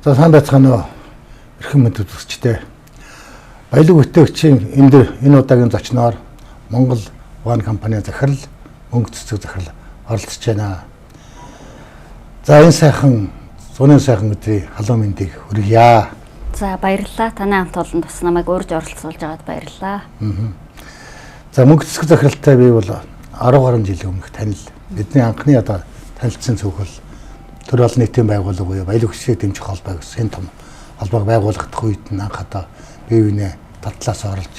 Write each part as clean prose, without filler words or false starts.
За сайн байцгаана уу. Эрхэм мэд үзэгчдээ. Баялаг бүтээгчийн энэ удаагийн зочноор Монгол One компани захирал, мөнгө цэцэг захирал оролцож байна. За энэ сайхан зуны сайхан өдрийн халуун мэндийг хүргье. За баярлалаа. Танай хамт олон тус намайг урьж оролцуулж байгаад баярлалаа. За мөнгө цэцэг захиралтай би бол 10 гаруй жилийн өмнөх танил. Бидний анхны одоо танилцсан цөөхөл төр олон нийтийн байгууллага буюу баялаг хүчтэй дэмжих холбоо гэсэн том холбоог байгуулагдах үед нь анх одоо бие биенээ татлаас оролж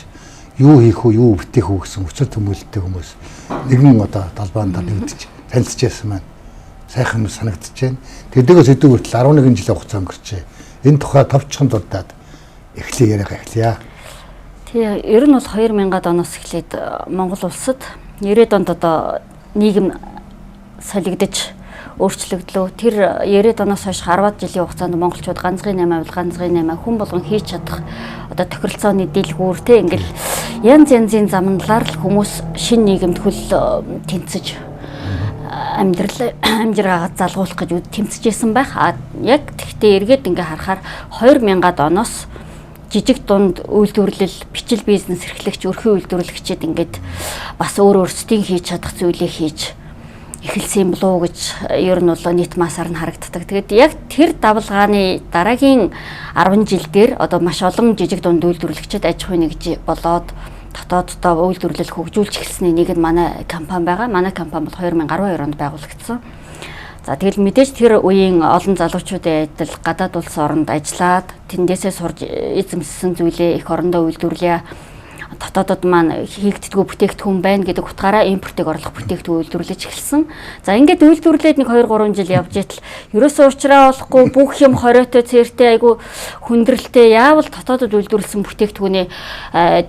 юу хийх үү, юу бүтээх үү гэсэн өчр төмөлтэй хүмүүс нэгэн одоо талбаанд нэгдэж танилцж байсан маань сайхан юм санагдаж байна. Тэдгээс өдөө хүртэл 11 жилийн хугацаа өнгөрчээ. Энэ тухай товчхон дурдаад эхлээ яриагаа эхлэе. Тэгээ ер нь бол 2000-ад оноос эхлээд Монгол улсад 90-ад онд одоо нийгэм солигдож өөрчлөгдлөө. Тэр 90-ад оноос хойш 10-ад жилийн хугацаанд монголчууд ганцгийн 8 хүн болгон хийж чадах одоо тохиролцооны дэлгүүр те ингээл янз янзын замналаар л хүмүүс шинэ нийгэмд хөл тэнцэж амжиргаа залгуулах гэж тэмцэжсэн байх. Яг тэгтээ эргээд ингээ харахаар 2000-ад оноос жижиг дунд үйлдвэрлэл, бичил бизнес эрхлэгч, өрхөө үйлдвэрлэгчид ингээд бас өөрсдийн хийж чадах зүйлээ хийж эхэлсэн болов уу гэж ер нь бол нийт масаар нь харагддаг. Тэгээд яг тэр давалгааны дараагийн 10 жил дээр одоо маш олон жижиг дунд үйлдвэрлэгчид аж ахуйн нэгж болоод дотооддоо үйлдвэрлэл хөгжүүлж эхэлсний нэг нь манай компани байгаа. Манай компани бол 2012 онд байгуулагдсан. За тэгэл мэдээж тэр үеийн олон залуучуудын адил гадаад улс оронд ажиллаад тэндээсээ сурж эзэмссэн зүйлээ эх орондоо үйлдвэрлэе. Дотоодод маань хийгддэггүй бүтээгдэхүүн байна гэдэг утгаараа импортыг орлох бүтээгдэхүүн үйлдвэрлэж эхэлсэн. За ингээд үйлдвэрлээд нэг 2-3 жил явж итэл ерөөсөө уучраа болохгүй бүх юм хориотой цээртэй айгу хүндрэлтэй яавал дотоодод үйлдвэрлсэн бүтээгдэхүүнээ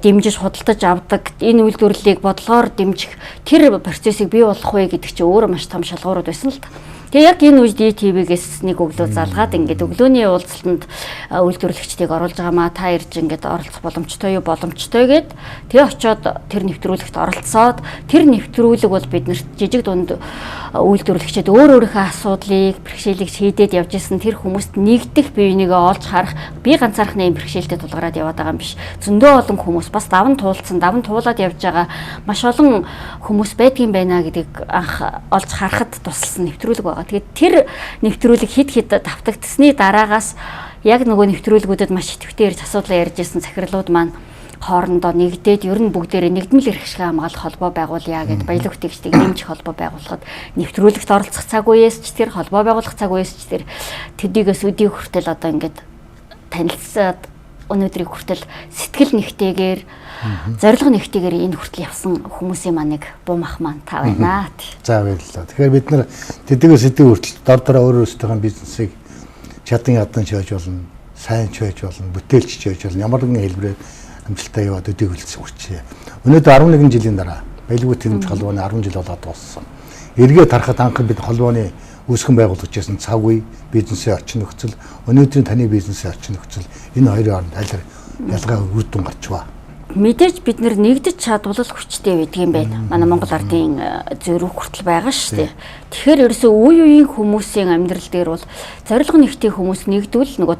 дэмжиж худалдаж авдаг энэ үйлдвэрлэлийг бодлогоор дэмжих тэр процессыг бий болгох вэ гэдэг чинь өөрөө маш том шалгуурууд байсан л та. Тэгээ яг энэ үед ТV-гээс нэг өглөө залгаад ингээд өглөөний уулзалтанд үйлдвэрлэгчдийг оруулж байгаамаа та ирж ингээд оролцох боломжтой юу боломжтой гэд тэгээ очиод тэр нэвтрүүлэгт оролцоод тэр нэвтрүүлэг бол биднэрт жижиг дунд үйлдвэрлэгчид өөрийнхөө асуудлыг бэрхшээлийг шийдээд явж исэн тэр хүмүүст нэгдэх бие бинийгээ олж харах би ганцаархнаа юм бэрхшээлтэй тулгараад яваад байгаа юм биш. Зөндөө олон хүмүүс бас даван туулаад явж байгаа маш олон хүмүүс байдгийн байна гэдгийг анх олж харахад тусалсан нэвтрүүлэг байгаа. Тэгээд тэр нэвтрүүлэг хэд давтагдсны дараагаас яг нөгөө нэвтрүүлгүүдэд маш идэвхтэй ирж асуудал ярьж ирсэн захирлууд маань хоорондоо нэгдээд ер нь бүгдээрээ нэгдмэл эрх ашиг хамгаалах холбоо байгуулъя гэд баялаг бүтээгчдийг нэмж холбоо байгуулахад нэвтрүүлэгт оролцох цаг үеэс ч тэр холбоо байгуулах цаг үеэс ч тэр төдийгөөс өдий хүртэл одоо ингээд танилцаад өнөөдрийг хүртэл сэтгэл нэгтэйгээр зорилго нэгтэйгээр энэ хүртэл явсан хүмүүсийн маань нэг бум ах маань та байна. За баярлалаа. Тэгэхээр бид нар тэдгээс өдөө хүртэл дор өөрөөсөө бизнесийг чадан ч хийж болно, сайн ч хийж болно, бүтээлч ч хийж болно. Ямар нэгэн хэлбэрээр амжилттай яваад өдөө хөлцсөн хүчээ. Өнөөдөр 11 жилийн дараа баялаг бүтээгдэхүүн холбооны 10 жил болоод дууссан. Эргээд харахад анх бид холбооны үүсгэн байгуулж байсан цаг үе, бизнесийн орчин нөхцөл, өнөөдрийн таны бизнесийн орчин нөхцөл энэ хоёрын хооронд ялгаа үр дүн гарч ба. Мэдээж бид нэгдэж чадвал хүчтэй байдаг юм байна. Манай Монгол ардын зөрүүх хүртэл байгаа шүү дээ. Тэгэхээр ерөөсөө үе үеийн хүмүүсийн амьдрал дээр бол зорилго нэгтэй хүмүүс нэгдвэл нөгөө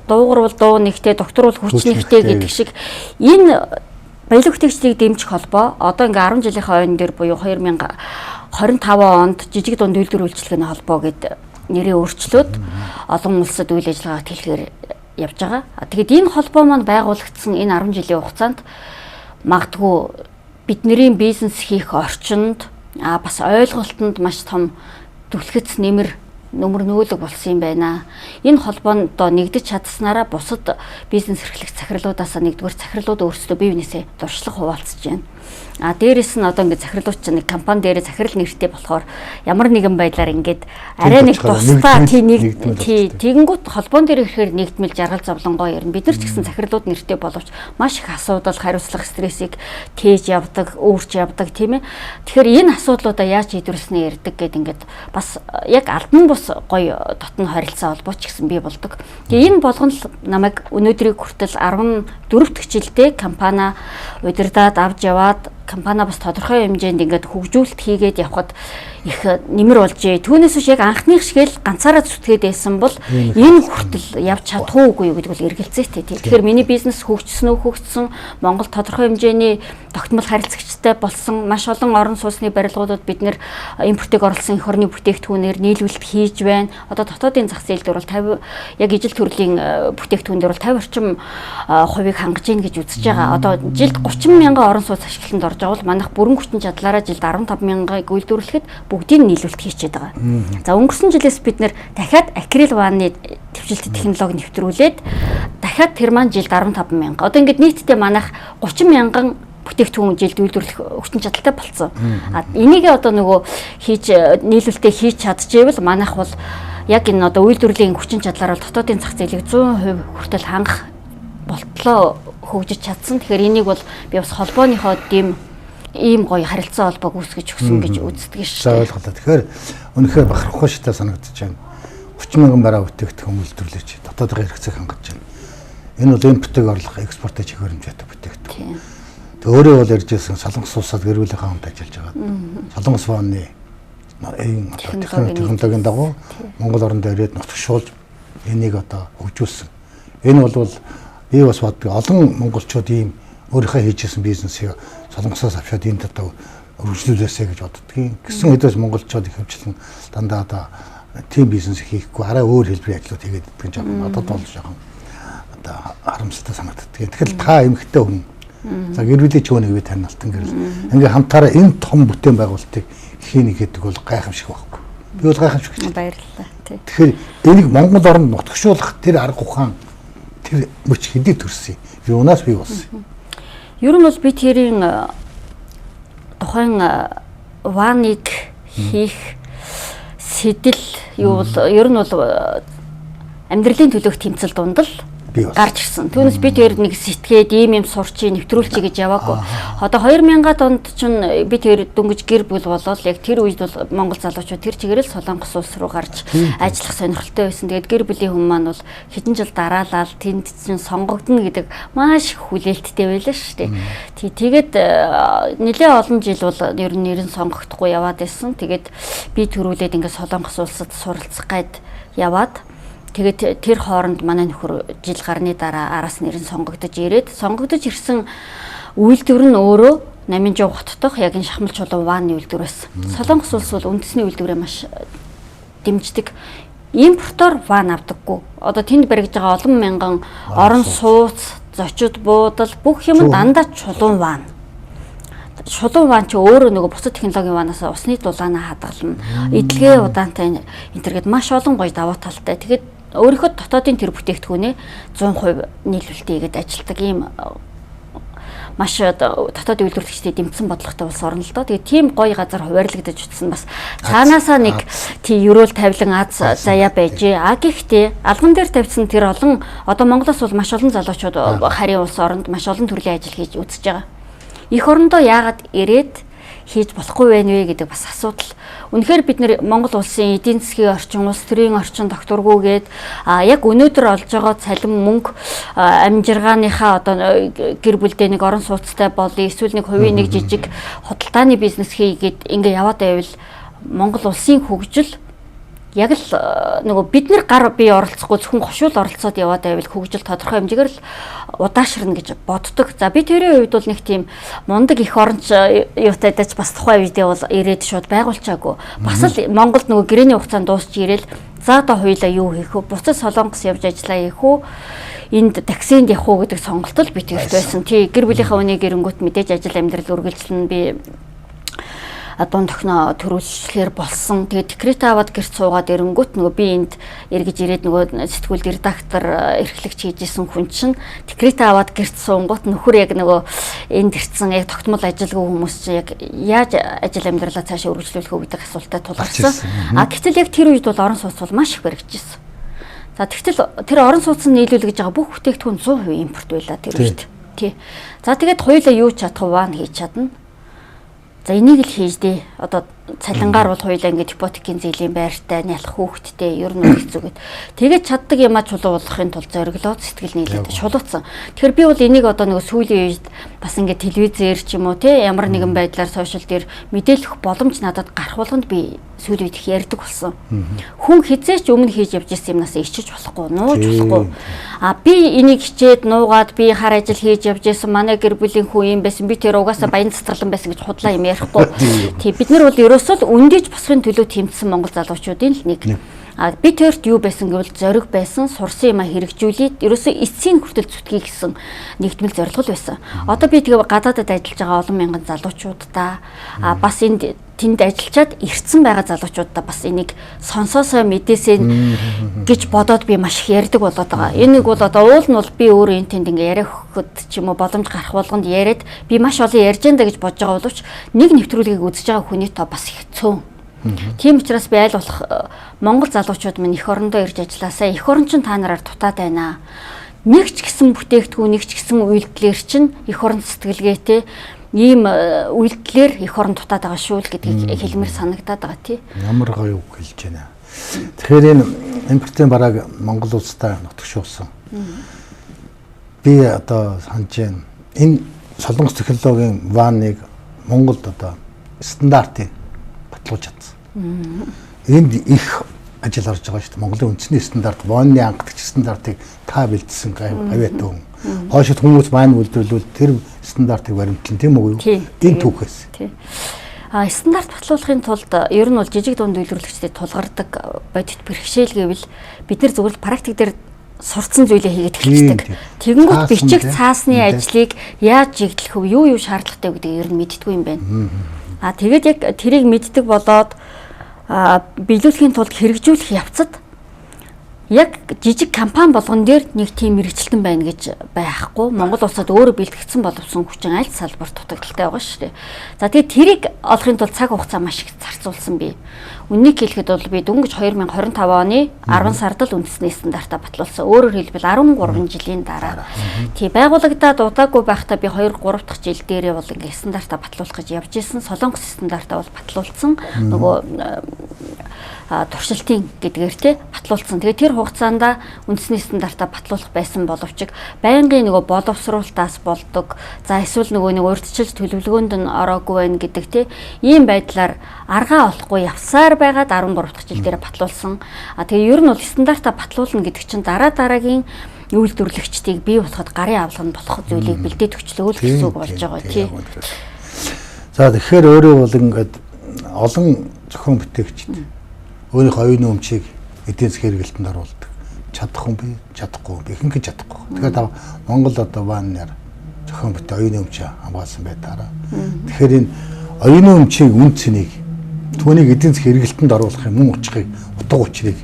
дуугар бол дуу нэгтэй, доктор бол хүч нэгтэй гэдэг шиг энэ баялаг бүтээгчдийг дэмжих холбоо одоо ингээ 10 жилийнхаа ойн дээр буюу 2025 онд жижиг дунд үйлдвэр үйлчлэгээний холбоо гэдэг нэрээ өөрчлөөд олон улсад үйл ажиллагаа хэлэхээр явж байгаа. Тэгэд энэ холбоо маань байгуулагдсан энэ 10 жилийн хугацаанд магадгүй бидний бизнес хийх орчинд бас ойлголтод маш том түлхэц нөмөр нөөлөг болсон юм байна. Энэ холбоонд нэгдэж чадсанараа бусад бизнес эрхлэгч захирлуудаас нэгдүгээр захирлууд өөрсдөө бие биенээсээ дуршлаг хуваалцж байна. Дээрээс нь одоо ингээд захирлууд чинь нэг компани дээр захирал нэртэй болохоор ямар нэгэн байдлаар ингээд арай нэг тусдаа тэгэнгүүт холбоон дээр ирэхээр нэгдмэл жаргал зовлонгоо ярина. Бид нар ч гэсэн захирлууд нэртэй боловч маш их асуудал, хариуцлага стрессийг тээж явдаг, өөрч явдаг тийм ээ. Тэгэхээр энэ асуудлуудаа яаж шийдвэрлэснээ ярьдаг гэдэг ингээд бас яг алдан бус гоё дотн харилцаа холбооч гэсэн бий болдог. Тэгээ энэ болгоно намайг өнөөдрийг хүртэл 14 дахь жилдээ компани удирдаад авч яваад компани бас тодорхой хэмжээнд ингээд хөгжүүлэлт хийгээд явхад их нэмэр болжээ. Түүнээс биш яг анхных шигэл ганцаараа зүтгээд байсан бол энэ хүртэл явж чадах уугүй юу гэдэг бол эргэлзээтэй. Тэгэхээр миний бизнес хөгжсөн үү, хөгжсөн, Монгол тодорхой хэмжээний тогтмол харилцагчтай болсон, маш олон орон сууцны барилгуудад бид нэр импортыг оруулсан эх орны бүтээгдэхүүнээр нийлүүлэлт хийж байна. Одоо дотоодын зах зээл дээр бол 50 яг ижил төрлийн бүтээгдэхүүн дээр бол 50 орчим хувийг хангаж ийн гэж үзэж байгаа. Одоо жилд 30 мянган орон сууц ашиглалтанд орж байгаа бол манайх бүрэн хүчин чадлаараа жилд 15 мянгаыг үйлдвэрлэхэд бүгдийг нийлүүлэлт хийчихэд байгаа. За өнгөрсөн жилээс бид нэр дахиад акрил ванны төвчлөлт технологи нэвтрүүлээд дахиад тэр маань жилд 15 мянга. Одоо ингээд нийтдээ манайх 30 мянган бүтээгдэхүүн жилд үйлдвэрлэх хүчин чадалтай болсон. Энийг одоо нөгөө хийж нийлүүлэлтээ хийж чадчихвэл манайх бол яг энэ одоо үйлдвэрлэлийн хүчин чадлаар бол дотоодын зах зээлийг 100% хүртэл хангах болтлоо хөгжиж чадсан. Тэгэхээр энийг бол би бас холбооныхоо ийм гоё харилцаа холбоог үүсгэж өгсөн гэж үздэг шүү. За ойлголоо. Тэгэхээр үнэхээр бахархах шитэй санагдаж байна. 30 мянган бараа бүтээгдэхүүн үйлдвэрлэж дотоодын хэрэгцээг хангаж байна. Энэ бол импортыг орлох, экспортыг чигээр хэмжээтэй бүтээгдэхүүн. Тэг өөрөө бол ярьж байсан Солонгос улсад гэр бүлийнхээ хамт ажиллаж байгаа. Солонгос ванны технологийн дагуу Монгол оронд ирээд нутагшуулж энийг одоо хөгжүүлсэн. Энэ бол би бас боддог олон монголчууд ийм өөрийнхөө хийжсэн бизнесийг Солонгосоос авчаад энд одоо өргөжлүүлээсэй гэж боддгийн. Гэсэн хэдээс монголчууд их хөвчлэн дандаа одоо тийм бизнес хийхгүй арай өөр хэлбэрийн ажлууд хийгээд идэх гэж байна. Одоо бол жоохон одоо харамсалтай санагддаг. Тэгэхээр та эмэгтэй хүн за гэр бүлийн чөөнийг би танилцсан гэрэл ингээ хамтаараа энэ том бүтээн байгуулалтыг хийнэ гэдэг бол гайхамшиг байхгүй. Би бол гайхамшиг гэж баярлалаа. Тэгэхээр энийг Монгол оронд нутагшуулах тэр арга ухаан тэр мөч хэдий төрсөн. Юунаас бий болсон. Ер нь бол би тэрийн тухайн ваныг хийх сэтэл юу бол ер нь бол амьдралын төлөөх тэмцэл дундал гарч ирсэн. Түүнээс би тэр нэг сэтгээд ийм сурчий нэвтрүүлчихье гэж яваагүй. Одоо 2000-аад онд чинь би тэр дөнгөж гэр бүл болоод яг тэр үед бол Монгол залуучууд тэр чигээрэл Солонгос улс руу гарч ажиллах сонирхолтой байсан. Тэгээд гэр бүлийн хүмүүс маань бол хэдэн жил дараалал тэнд чинь сонгогдно гэдэг маш их хүлээлттэй байлаа шүү дээ. Тэгээд нэлээ олон жил бол ер нь нэрэн сонгогдохгүй яваад байсан. Тэгээд би төрүүлээд ингээд Солонгос улсад суралцах гээд яваад тэгээд тэр хооронд манай нөхөр жил гарны дараа араас нэрэн сонгогдож ирсэн үйлдвэр нь өөрөө 800 хот дахь яг энэ шахмал чулуун ванны үйлдвэр байсан. Солонгос улс бол үндэсний үйлдвэрээ маш дэмждэг. Импортоор ван авдаггүй. Одоо тэнд баригдаж байгаа олон мянган орон сууц, зочид буудал бүх юм дандаа чулуун ван. Чулуун ван чи өөрөө нөгөө бусад технологийн ванаас усны дулаанаа хадгална. Эдлэгээ удаантай энэ төргээд маш олон гоё давуу талтай. Тэгээд өөрийнхөө дотоодын тэр бүтээгдэхүүнээ 100% нийлүүлэлт хийгээд ажилладаг ийм маш дотоод үйлдвэрлэгчдийн дэмжсэн бодлоготой улс орно л доо. Тэгээд тийм гоё газар хуваарлагдаж утсан бас цаанаасаа нэг тий ерөөл тавилан аз заяа байжээ. Гэхдээ алган дээр тавьсан тэр олон одоо Монголоос бол маш олон залуучууд харийн улс оронд маш олон төрлийн ажил хийж үзэж байгаа. Эх орондоо яагаад ирээд хийж болохгүй байх вэ гэдэг бас асуудал. Үнэхээр бид нэр Монгол улсын эдийн засгийн орчин, улс төрийн орчин докторгүйгээд яг өнөөдөр олж байгаа цалин мөнгө амжиргааныхаа одоо гэр бүлдээ нэг орон сууцтай болъё, эсвэл нэг хувийн нэг жижиг худалдааны бизнес хийгээд ингээ яваад байвал Монгол улсын хөгжил яг л нөгөө бид нар гар бие оролцохгүй зөвхөн хошуул оролцоод яваад байвал хөгжил тодорхой хэмжээгээр л удаашрна гэж боддог. За би тэрийн үед бол нэг тийм мундаг их оронч юутайдаж бас тухайн үедээ бол ирээд шууд байгуулчаагүй. Бас л Монголд нөгөө гэрээний хугацаанд дуусч ирээл за одоо хоёулаа юу хийх вэ? Буцаж Солонгос явж ажиллаа хийх үү? Энд таксинд явах уу гэдэг сонголт л бит ихтэй байсан. Тий гэр бүлийнхээ үнийг эрэнгүүт мэдээж ажил амьдрал үргэлжлэн би дунд тохноо төрүүлэхээр болсон. Тэгээд декрет аваад гэрт суугаад ирэнгүүт нөгөө би энд эргэж ирээд нөгөө сэтгүүлд редактор эрхлэгч хийжсэн хүн чинь декрет аваад гэрт суунгууд нөхөр яг нөгөө энд ирсэн яг тогтмол ажилгүй хүмүүс чинь яг яаж ажил амьдралаа цаашаа үргэлжлүүлэх үү гэдэг асуултад тулгарсан. Гэтэл яг тэр үед бол орон сууц бол маш их баригдчихсэн. За тэгтэл тэр орон сууцны нийлүүл гэж байгаа бүх бүтээгдэхүүн 100% импорт байлаа тэр үед. Тий. За тэгээд хоёулаа юу ч чадах ван хийж чадна. За энийг л хийж дээ. Одоо цалингаар бол хоёулаа ингээд ипотекийн зээлийн байртай, нялх хүүхэдтэй ер нь хэцүү гэд. Тэгээд чаддаг юмаа чулуу болгохын тулд зориглоод сэтгэл нийлээд шулуутсан. Тэгэхээр би бол энийг одоо нэг сүүлийн үед бас ингээд телевизээр ч юм уу те ямар нэгэн байдлаар сошиал дээр мэдээлэх боломж надад гарах болгонд би сүүлийн үед их ярьдаг болсон. Хүн хизээч өмнө хийж явж ирсэн юмнаас ичиж болохгүй, нууж болохгүй. Би энийг хичээд нуугаад би хар ажил хийж явж ирсэн манай гэр бүлийн хүн юм байсан. Би тэр угаасаа баян цэцэрлэн байсан гэж худлаа юм ярихгүй. Тий бид нар бол ерөөсөө өндөөж босхын төлөө тэмцсэн монгол залуучуудын л нэг. Би тэрт юу байсан гэвэл зориг байсан, сурсан юмаа хэрэгжүүлээд ерөөсөө эцсийн хүртэл зүтгэе гэсэн нэгдмэл зорилго байсан. Одоо би тэгээ гадаадад ажиллаж байгаа олон мянган залуучуудаа бас энд тэнд ажиллаад ирсэн байгаа залуучуудаа бас энийг сонсоосоо мэдээсэй гэж бодоод би маш их ярьдаг болоод байгаа. Энэ нэг бол одоо уул нь бол би өөрөө энэ тэнд ингээ яриа хөхөд ч юм уу боломж гарах болгонд яриад би маш олон ярьж энэ гэж бодож байгаа боловч нэг нэвтрүүлгийг үзэж байгаа хүний тоо бас их цөөн. Тийм учраас би аль болох монгол залуучууд минь эх орондоо ирж ажилласаа эх орон чинь та нараар дутаад байна. Нэг ч гэсэн бүтээгдэхүүн, нэг ч гэсэн үйлдэлэр чинь эх орон сэтгэлгээтэй ийм үйлдэлэр эх орон дутаад байгаа шүү л гэдгийг хэлмээр санагдаад байгаа тий. Ямар гоё үг хэлж байна. Тэгэхээр энэ импортын барааг Монгол улстай нутагшуулсан. Би одоо санаж байна. Энэ солонгос технологийн ваныг Монголд одоо стандартыг батлуулж чадсан. Энд их ажил харж байгаа шүү дээ. Монголын үндэсний стандарт, ванны ангидагч стандартыг та бэлдсэн авиатай хүн. Хойшид хүмүүс ван үйлдвэрлүүл тэр стандартыг баримтлан тийм үү? Энэ түүхээс. Стандарт батлуулахын тулд ер нь бол жижиг дунд үйлдвэрлэгчдэд тулгардаг бодит бэрхшээл гэвэл бид нар зөвхөн практик дээр сурцсан зүйлээ хийгээд эхэлдэг. Тэгэнгүүт бичих цаасны ажлыг яаж чиглэх вэ? Юу шаардлагатай гэдгийг ер нь мэддэггүй юм байна. Тэгээд яг тэрийг мэддэг болоод биелүүлэхийн тулд хэрэгжүүлэх явцад яг жижиг компани болгон дээр нэг тийм мэрэгчлэн байна гэж байхгүй. Монгол улсад өөрөө бэлтгэгдсэн боловсон хүчин аль салбарт дутагдaltaй байгаа шүү дээ. За тэгээд тэрийг олохын тулд цаг хугацаа маш их зарцуулсан би. Үннийг хэлэхэд бол би дөнгөж 2025 оны 10 сард л үндэсний стандартаа батлуулсан. Өөрөөр хэлбэл 13 жилийн дараа. Тий байгуулагдаад удаагүй байхдаа би 2-3 дахь жил дээрээ бол ингэ стандартаа батлуулах гэж явж исэн. Солонгос стандартаа бол батлуулсан. Нөгөө туршилтын гэдгээр те батлуулсан. Тэгээ тэр хугацаанд үндэсний стандартаа батлуулах байсан боловч байнгын нөгөө боловсруулалтаас болдог. За эсвэл нөгөө нэг урьдчилж төлөвлөгөөнд нь ороогүй байх гэдэг те ийм байдлаар аргаа олохгүй явсаар байгаад 13 дахь жил дээр батлуулсан. Тэгээ ер нь бол стандартаа батлуулна гэдэг чинь дараагийн үйлдвэрлэгчдийг бий болоход гарын авлага нь болох зүйлийг бэлдээд өчлөөл гэсэн үг болж байгаа тий. За тэгэхээр өөрөө бол ингээд олон зохион бүтээгчд өөрийнхөө оюуны өмчийг эдийн засгийн хэрэгэлтэнд оруулдаг. Чадах хүн би, чадахгүй би ихэнх чадахгүй. Тэгэхээр Монгол одоо ваннаар зохион бүтээх оюуны өмч хамгаалсан байдаараа. Тэгэхээр энэ оюуны өмчийг үн цэнийг түүнийг эдийн засгийн хэрэгэлтэнд оруулах юм учрыг утга учрыг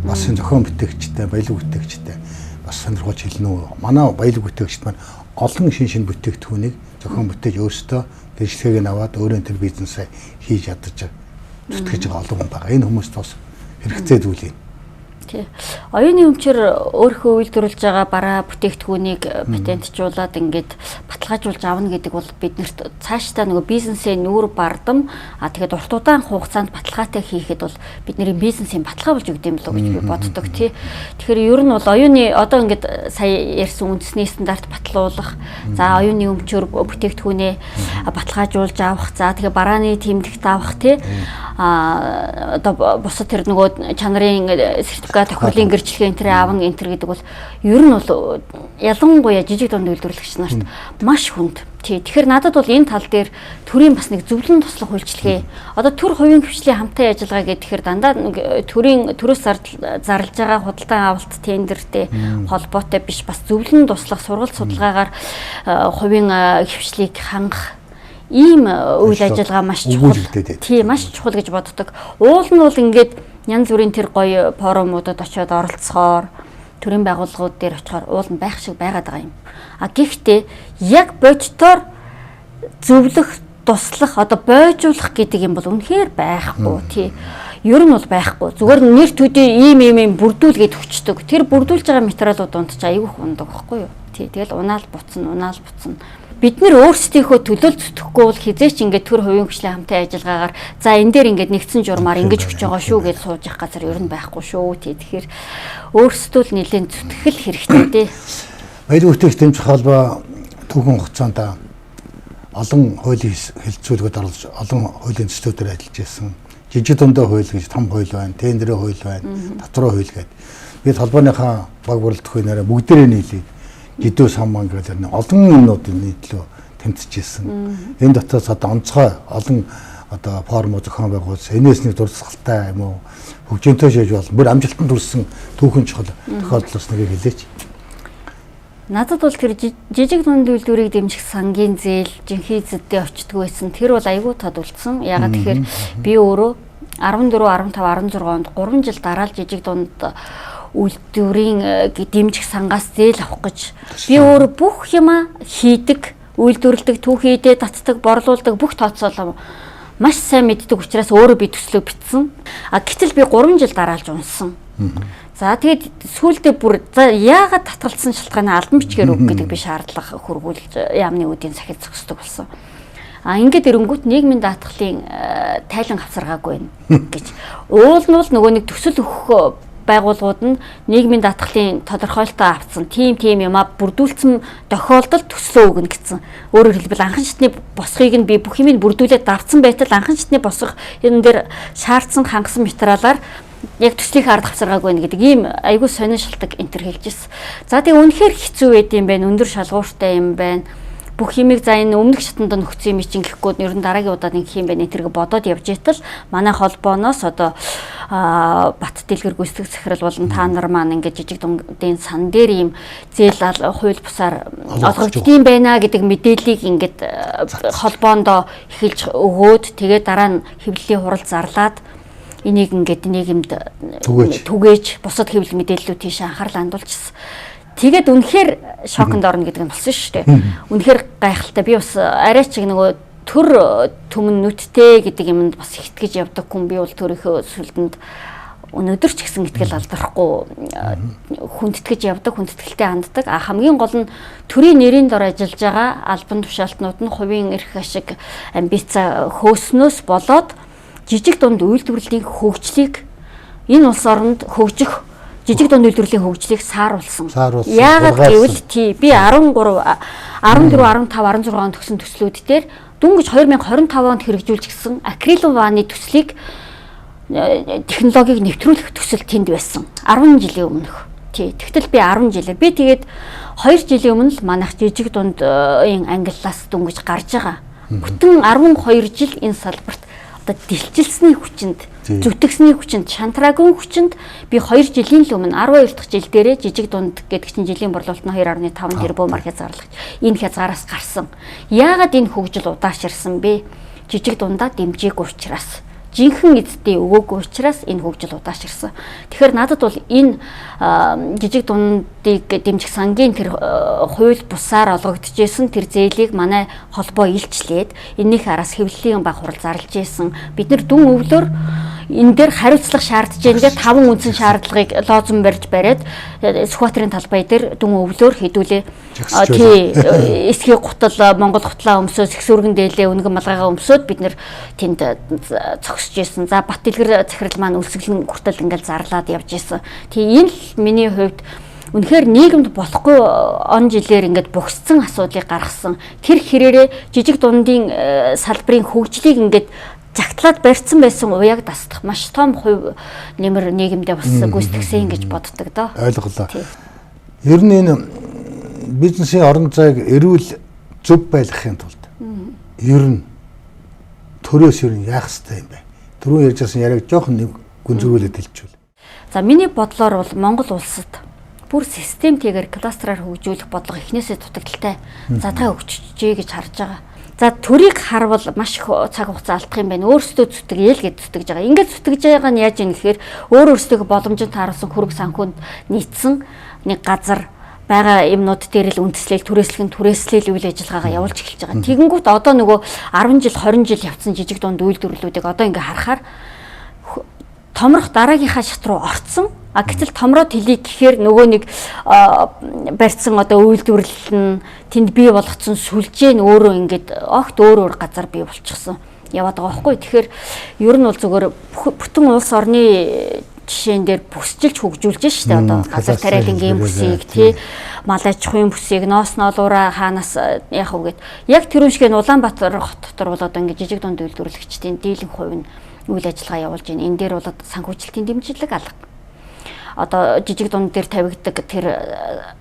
бас энэ зохион бүтээгчтэй, баялаг бүтээгчтэй бас сонирхолж хэлнэ үү. Манай баялаг бүтээгчд маань олон шин бүтээгдэхүүнийг зохион бүтээж өөрсдөө дэвшлэгийг аваад өөрөө тэр бизнесээ хийж ядаж зүтгэж байгаа олон хүн байгаа. Энэ хүмүүст бас хэрэгтэй зүйл юм. Тий. Оюуны өмчөр өөрийнхөө үйлдвэрлэж байгаа бараа бүтээгдэхүүнийг патентжуулаад ингээд баталгаажуулж авна гэдэг бол биднэрт цаашдаа нөгөө бизнесээ нүүр бардам тэгээд урт удаан хугацаанд баталгаатай хийхэд бол бидний бизнесийн баталгаа болж өгд юм болов уу гэж би боддог тий. Тэгэхээр ер нь бол оюуны одоо ингээд сая ярьсан үндэсний стандарт батлуулах, за оюуны өмчөр бүтээгдэхүүнээ баталгаажуулж авах, за тэгээд барааны тэмдэгт авах тий. Одоо бусад тэр нөгөө чанарын сертификат тохирлын гэрчлэгээ энтер аван энтер гэдэг бол ер нь бол ялангуяа жижиг дунд үйлдвэрлэгч нарт маш хүнд. Тэгэхээр надад бол энэ тал дээр төрийн бас нэг зөвлөн туслах үйлчлэгээ. Одоо төр хувийн хвшлийн хамтын ажиллагаа гэхээр дандаа төрөөс зарлж байгаа худалдан авалт тендертэй холбоотой биш, бас зөвлөн туслах сургалт судалгаагаар хувийн хвшлийг хангах ийм үйл ажиллагаа маш чухал. Тийм маш чухал гэж боддог. Уул нь бол ингээд янз бүрийн тэр гоё форумуудад очиод оролцохоор төрийн байгууллагууд дээр очихоор уул нь байх шиг байгаад байгаа юм. Гэхдээ яг бодитоор зөвлөх, туслах, одоо бойжуулах гэдэг юм бол үнэхээр байхгүй тий. Ер нь бол байхгүй. Зүгээр нэр төдий ийм бүрдүүлгээд өчтдөг. Тэр бүрдүүлж байгаа материалууд донд ч аягүй хундаг байхгүй юу? Тий. Тэгэл унаал буцна. бид нар өөрсдийнхөө төлөөлж зүтгэхгүй бол хизээч ингээд төр хувийн хөгжлийн хамтын ажиллагаагаар за энэ дээр ингээд нэгдсэн журмаар ингэж өгч байгаа шүү гэж сууж явах газар ер нь байхгүй шүү. Тэгэхээр өөрсдөө л нэлээд зүтгэл хэрэгтэй дээ. Баялаг бүтээгч дэмжих холбоо түүхэн хугацаанд олон хуулийн хэлцүүлгүүд оруулж олон хуулийн төслүүдээр ажиллаж байсан. Жижиг дундаа хууль гэж том хууль байна, тендерийн хууль байна, дотроо хууль гэдэг. Бид холбооныхаа баг бүрэлдэхүүн нэрээ бүгдээрээ нийлээд гидүү самбан гэдэг олон юмнуудын нийтлөө тэмцэж ирсэн. Энэ дотоос одоо онцгой олон одоо форм зохион байгуулсан. Энээс нэг дурсгалтай юм уу? Хөгжинтэй шийдэж бол бүр амжилтанд хүрсэн түүхэн чухал тохиолдлоос нэг хэлээч. Надад бол тэр жижиг дунд үйлдвэрийг дэмжих сангийн зээл жинхэнэ эзэдтэй очтгүй байсан. Тэр бол айгүй тод үлдсэн. Ягаад тэгэхээр би өөрөө 14, 15, 16 онд 3 жил дараа л жижиг дунд үйлдвэрийн дэмжих сангаас зээл авах гэж би өөрөө бүх юма хийдэг, үйлдвэрлэдэг, түүхийдээ татдаг, борлуулдаг бүх тооцоолоо маш сайн мэддэг учраас өөрөө би төслөө бичсэн. Гэтэл би 3 жил дараалж унсан. За тэгээд сүүлдээ бүр за яагаад татгалцсан шалтгаанаа албан бичгээр өгөх гэдэг би шаардлага хөрвүүлж яамны үдийн сахил зогсдог болсон. Ингээд эрэнгүүт нийгмийн даатгалын тайлан авсаргаагүй байна гэж. Уул нь бол нөгөө нэг төсөл өгөх байгууллагууд нь нийгмийн даатгалын тодорхойлолтоо авцсан тийм юмаа бүрдүүлсэн тохиолдолд төслөө өгнө гэсэн. Өөрөөр хэлбэл анхан шатны босхийг нь би бүх юмыг бүрдүүлээд давцсан байтал анхан шатны босох энэ дээр шаардсан хангасан материалаар яг төслийнхээ ард авсаргаагүй байна гэдэг ийм айгүй сонин шалтгаан энтер хэлж ирсэн. За тэгээ үнэхээр хэцүү байд юм байна. Өндөр шалгууртай юм байна. Бүх юмыг за энэ өмнөх шатанд нөхцөн юм чинь гэхгүй ер нь дараагийн удаад ингэх юм байна тэрэг бодоод явж итэл манай холбооноос одоо бат дэлгэр гүйцэтгэх захирал болон та нар маань ингээд жижиг дундын сан дээр ийм зээл хууль бусаар олгогддгийм байна гэдэг мэдээллийг ингээд холбоондоо эхэлж өгөөд тэгээ дараа нь хэвлэлийн хурал зарлаад энийг ингээд нийгэмд түгээж бусад хэвлэл мэдээллүүд тийш анхаарал хандуулчихсан. Тэгээд үнэхээр шоконд орно гэдэг нь болсон шүү дээ. Үнэхээр гайхалтай. Би бас арай ч нөгөө төр түмэн нүдтэй гэдэг юмд бас итгэж явдаг хүн. Би бол төрийнхөө сүлдэнд өнөөдөр ч гэсэн итгэл алдархгүй хүндэтгэж явдаг, хүндэтгэлтэй ханддаг. Хамгийн гол нь төрийн нэрийн дор ажиллаж байгаа албан тушаалтнууд нь хувийн эрх ашиг амбиц хөөснөөс болоод жижиг дунд үйлдвэрлэлийн хөгжлийг энэ улс оронд хөгжих жижиг дунд үйлдвэрлэлийн хөгжлийг сааруулсан. Яагаад гэвэл би 13, 14, 15, 16 онд төгсөн төслүүд дээр дөнгөж 2025 онд хэрэгжүүлж гисэн акрилон ванны төслийг технологиг нэвтрүүлэх төсөл тэнд байсан. 10 жилийн өмнөх. Тэгтэл би 10 жилээр би тэгээд 2 жилийн өмнө л манайх жижиг дундын ангиллаас дөнгөж гарч байгаа. Бүтэн 12 жил энэ салбарт дэлжилсний хүчинд, зүтгэсний хүчинд, шантраагийн хүчинд би 2 жилийн л өмнө 12 дахь жил дээрээ жижиг дунд гэдэг чинь жилийн борлуулалт нь 2.5 тэрбум хязгаарлах. Энэ хязгаараас гарсан. Яагаад энэ хөгжил удаашрсан бэ? Жижиг дундаа дэмжээгүй учраас. Жинхэнэ эзэдээ өгөөгүй учраас энэ хөгжил удаашрсан. Тэгэхээр надад бол энэ жижиг дундыг дэмжих сангийн тэр хууль бусаар олгогдчихсэн тэр зээлийг манай холбоо илчлээд энэних араас хэвлэлийн баг хурал зарлж ийсэн. Бид нар дүн өвлөөр энэ дээр хариуцлага шаардж байгаа 5 үндсэн шаардлагыг лозун барьж бариад Сүхбаатарын талбай дээр дүн өвлөөр хэдүүлээ. Эсхий гутал Монгол гутлаа өмсөө сэгсүргэн дээлээ өнгөн малгайгаа өмсөөд бид нар тэнд зогсож ийсэн. За бат дэлгэр захирал маань үлсгэлэн хүртэл ингээл зарлаад явж ийсэн. Энэ л миний хувьд үнэхээр нийгэмд болохгүй он жилээр ингээд бухсцсан асуудлыг гаргасан. Тэр хэрээрээ жижиг дундын салбарын хөгжлийг ингээд загтлаад барьсан байсан уяг дасдах маш том хувь нэмэр нийгэмдээ бас гүйцэтгсэн гэж боддог доо. Ойлголоо. Ер нь энэ бизнесийн орон зайг эрүүл зөв байлгахын тулд ер нь төрөөс ер нь яах ёстой юм бэ? Түрүү ярьжсэн яриаг жоохон нэг гүнзгүүлээд хэлчихвэл. За миний бодлоор бол Монгол улсад бүр системтэйгээр кластераар хөгжүүлэх бодлого эхнээсээ дутагдaltaй задгаа өгчжээ гэж харж байгаа. За төрийг харвал маш их цаг хугацаа алдах юм байна. Өөрсдөө зүтгэл гэж зүтгэж байгаа. Ингээд зүтгэж байгаа нь яаж юм гэхээр өөрөөсөө боломжтой тааруулсан хөрөг санхүүнд нийцсэн нэг газар байгаа юмнууд дээр л үндэслэл түрээслэл үйл ажиллагаагаа явуулж эхэлж байгаа. Тэгэнгүүт одоо нөгөө 10 жил 20 жил явцсан жижиг дунд үйлдвэрлэлүүдийг одоо ингээ харахаар томрох дараагийнхаа шат руу орцсон. Гэтэл томроод хэлий гэхээр нөгөө нэг барьсан одоо үйлдвэрлэл нь тэнд бий болгоцсон сүлжээ нь өөрөө ингээд огт өөр газар бий болчихсон яваад байгаа байхгүй. Тэгэхээр ер нь бол зүгээр бүтэн улс орны жишээн дээр бүсчилж хөгжүүлж штэ одоо газар тариалангийн бүсийг тий мал аж ахуйн бүсийг ноос ноолуура хаанаас яах вэ гэд яг тэр үншгээ Улаанбаатар хот дотор бол одоо ингээд жижиг дунд үйлдвэрлэгчдийн дийлэнх хувь нь үйл ажиллагаа явуулж байна. Энэ дээр бол санхүүжилтийн дэмжлэг алга. Одоо жижиг дунд дээр тавигддаг тэр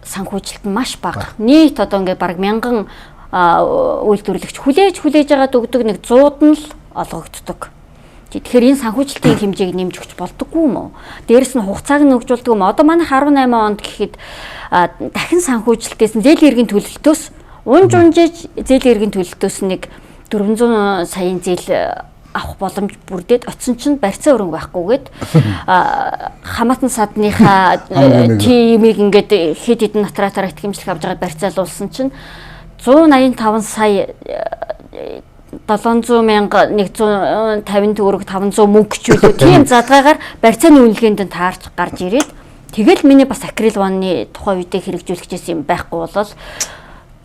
санхүүжилт нь маш бага. Нийт одоо ингээд бараг 1000 үйлдвэрлэгч хүлээж агаад өгдөг нэг 100-д нь л олгогддог. Тэгэхээр энэ санхүүжилтийн хэмжээг нэмж өгч болдоггүй юм уу? Дээрэс нь хугацааг нь өгжүүлдэг юм. Одоо манай 18 онд гэхэд дахин санхүүжилтээс зээлийн эргийн төлөлтөөс унжиж зээлийн эргийн төлөлтөөс нэг 400 саяын зээл авах боломж бүрдээд очсон чинь барьцаа өрөнгө байхгүйгээд хамаатан садныхаа тимийг ингээд хэд хэдэн натратаар итгэмжлэх авж байгаа барьцаалуулсан чинь 185 сая 700 мянга 150 төгрөг 500 мөнгө ч үлээ тийм задгаагаар барьцааны үнэлгээнд нь таарч гарч ирээд тэгэл миний бас акрил ванны тухайн үедээ хэрэгжүүлэгчээс юм байхгүй болол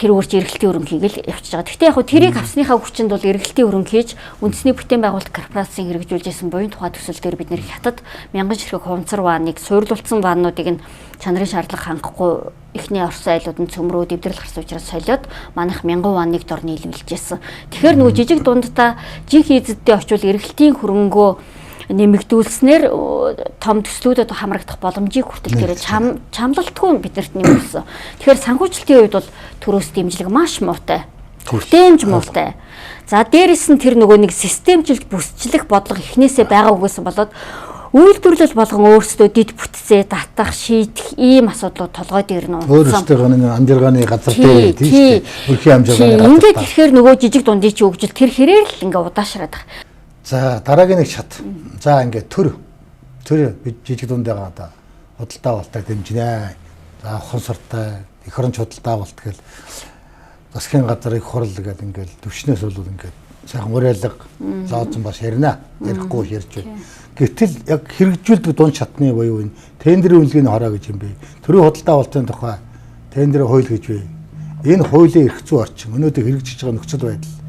тэр өөрч эргэлтийн өрөнгө хийгээл явчихж байгаа. Гэхдээ яг хөө тэрийг авсныхаа хүчинд бол эргэлтийн өрөнгө хийж үндэсний бүтээн байгуулалт корпорацийн хэрэгжүүлжсэн буян тухай төсөл дээр бид нэр хятад мянган ширхэг хуванцар ваныг суйрлуулсан ваннуудыг нь чанарын шаардлага хангахгүй эхний Орос айлууд нь цөмрөө дэвдрэл гарсан учраас солиод манайх 1000 ванныг дор нийлүүлжсэн. Тэгэхээр нөгөө жижиг дундаа жинх эзэдтэй очивол эргэлтийн хөрөнгөө нэмэгдүүлснээр том төслүүдэд хамрагдах боломжийг хүртэл тэр чамлалтгүй биднэрт нэмүүлсэн. Тэгэхээр санхүүжилтийн үед бол төрөөс дэмжлэг маш муутай. Дэмж муутай. За дээрэс нь тэр нөгөө нэг системжилт бүсчлэх бодлого эхнээсээ байгаа үгээс болоод үйлдвэрлэл болгон өөрсдөө дид бүтцээ татах, шийдэх ийм асуудлууд толгой дээр нь унтсан. Өөрсдөө нэг амжиргааны газар дээр тийм өрхийн амжиргааны газар. Ингээд тэгэхээр нөгөө жижиг дундын чи өгжил тэр хэрээр л ингээ удаашраад байгаа. За дараагийн нэг шат. За ингээд төр бид жижиг дундаа одоо худалдаа авалтаа дэмжинэ. За ухамсартай эх орон худалдаа авалт гэл засгийн газар их хурал гэдэг ингээд төвчнөөс бол ингээд сайхан уриалга лоозон бас ярина. Ярихгүй ярьж байна. Гэтэл яг хэрэгжүүлдэг дунд шатны буюу энэ тендерийн үнэлгээний хороо гэж юм бэ. Төрийн худалдаа авалтын тухай тендерийн хууль гэж бай. Энэ хуулийн эрх зүй орчин өнөөдөр хэрэгжиж байгаа нөхцөл байдал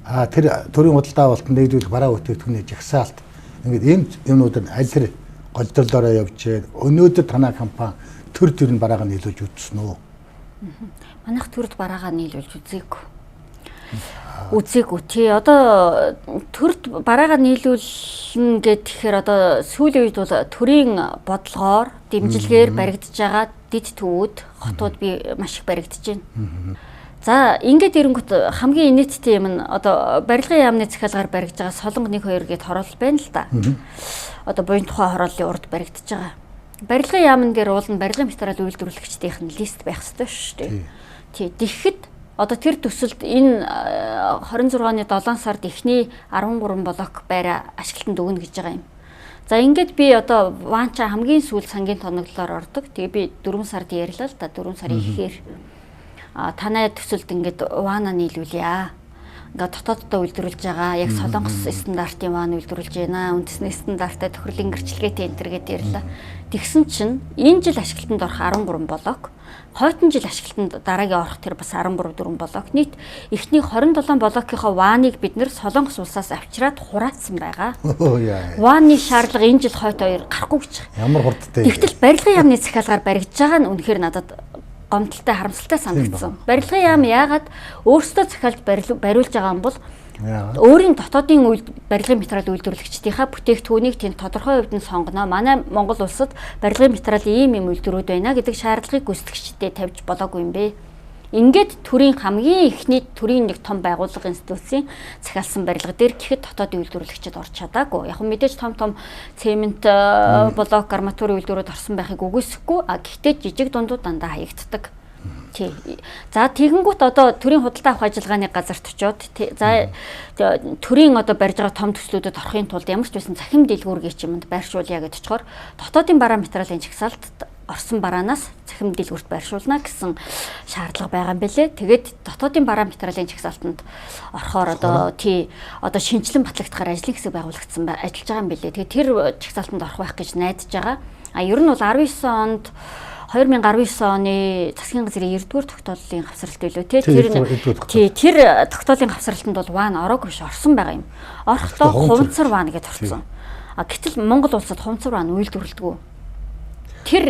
тэр төрийн худалдаа авалтанд нийлүүлэх бараа бүтээгдэхүүний жагсаалт ингээд энэ юмнууд нь аль тэр голдролоороо явжээ. Өнөөдөр танаа компани төр нь бараагаа нийлүүлж үзсэн үү? Манайх төрд бараагаа нийлүүлж үзээгүй. Үзээгүй тий. Одоо төрд бараагаа нийлүүлнэ гэхээр одоо сүүлийн үед бол төрийн бодлогоор дэмжлэгээр баригдаж байгаа дид төвүүд хотууд би маш их баригдаж байна. За ингээд ирэнгүүт хамгийн инээдтэй юм нь одоо барилгын яамны захиалгаар баригдаж байгаа Солонго 1-2 гээд хороол байна л да. Одоо буян тухай хорооллын урд баригдаж байгаа. Барилгын яамн дээр уул нь барилгын материал үйлдвэрлэгчдийн лист байх ёстой шүү дээ. Тий. Тэгэхэд одоо тэр төсөлд энэ 26 оны 7 сард эхний 13 блок байраа ашиглалтанд өгнө гэж байгаа юм. За ингээд би одоо ванча хамгийн сүүл сангийн тоноглолоор ордог. Тэгээ би 4 сард ярьлаа л да. 4 сарын ихээр танай төсөлд ингээд вана нийлүүлье. Ингээд дотооддоо үйлдвэрлэж байгаа. Яг солонгос стандартын ван үйлдвэрлэж байна. Үндэсний стандарттай тохирлын гэрчлэгээтэй энэ төр гэдээ ярьлаа. Тэгсэн чинь энэ жил ашиглалтанд орох 13 блок, хойдон жил ашиглалтанд дараагийн орох тэр бас 13 4 блок. Нийт эхний 27 блокийнхоо ваныг бид нэр солонгос улсаас авчираад хураацсан байгаа. Ваны шаардлага энэ жил хойд 2 гарахгүй гэж. Ямар хурдтай. Тэгтэл барилгын яамны захиалгаар баригдаж байгаа нь үнэхээр надад гомдолтой харамсалтай санагдсан. Барилгын яам яагаад өөрсдөө захиалж бариулж байгаа юм бол өөрийн дотоодын барилгын материал үйлдвэрлэгчдийнхаа бүтээгдэхүүнийг тэнд тодорхой хувьд нь сонгоно. Манай Монгол улсад барилгын материал ийм юм үйлдвэрүүд байна гэдэг шаардлагыг гүйцэтгэгчдэд тавьж болоогүй юм бэ. Ингээд төрийн хамгийн ихний төрийн нэг том байгууллага институцийн захиалсан барилга дээр гэхэд дотоодын үйлдвэрлэгчид орж чадаагүй. Яг мэдээж том цемент, блок, арматурын үйлдвэрүүд орсон байхыг үгүйсэхгүй. Гэхдээ жижиг дундууд дандаа хаягддаг. Тий. За тэгэнгүүт одоо төрийн худалдаа авах ажиллагааны газарт очиод за төрийн одоо барьж байгаа том төслүүдэд орохын тулд ямар ч байсан цахим дэлгүүргийн чимэнд байршуулъя гэж очихоор дотоодын бараа материалын жагсаалт орсон бараанаас цахим дэлгүрт байршуулна гэсэн шаардлага байгаа юм бэлээ. Тэгээд дотоодын бараа материалын жагсаалтанд орохоор одоо шинжилэн батлагдахаар ажлын хэсэг байгуулагдсан ажиллаж байгаа юм бэлээ. Тэгээд тэр жагсаалтанд орох байх гэж найдаж байгаа. Ер нь бол 19 онд 2019 оны засгийн газрын 9-р тогтооллын хавсралт билүү те тэр тогтооллын хавсралтанд бол ван ороог биш орсон байгаа юм. Орохдоо хуванцар ван гэж орсон. Гэтэл Монгол улсад хуванцар ван үйлдвэрлэдэггүй. Тэр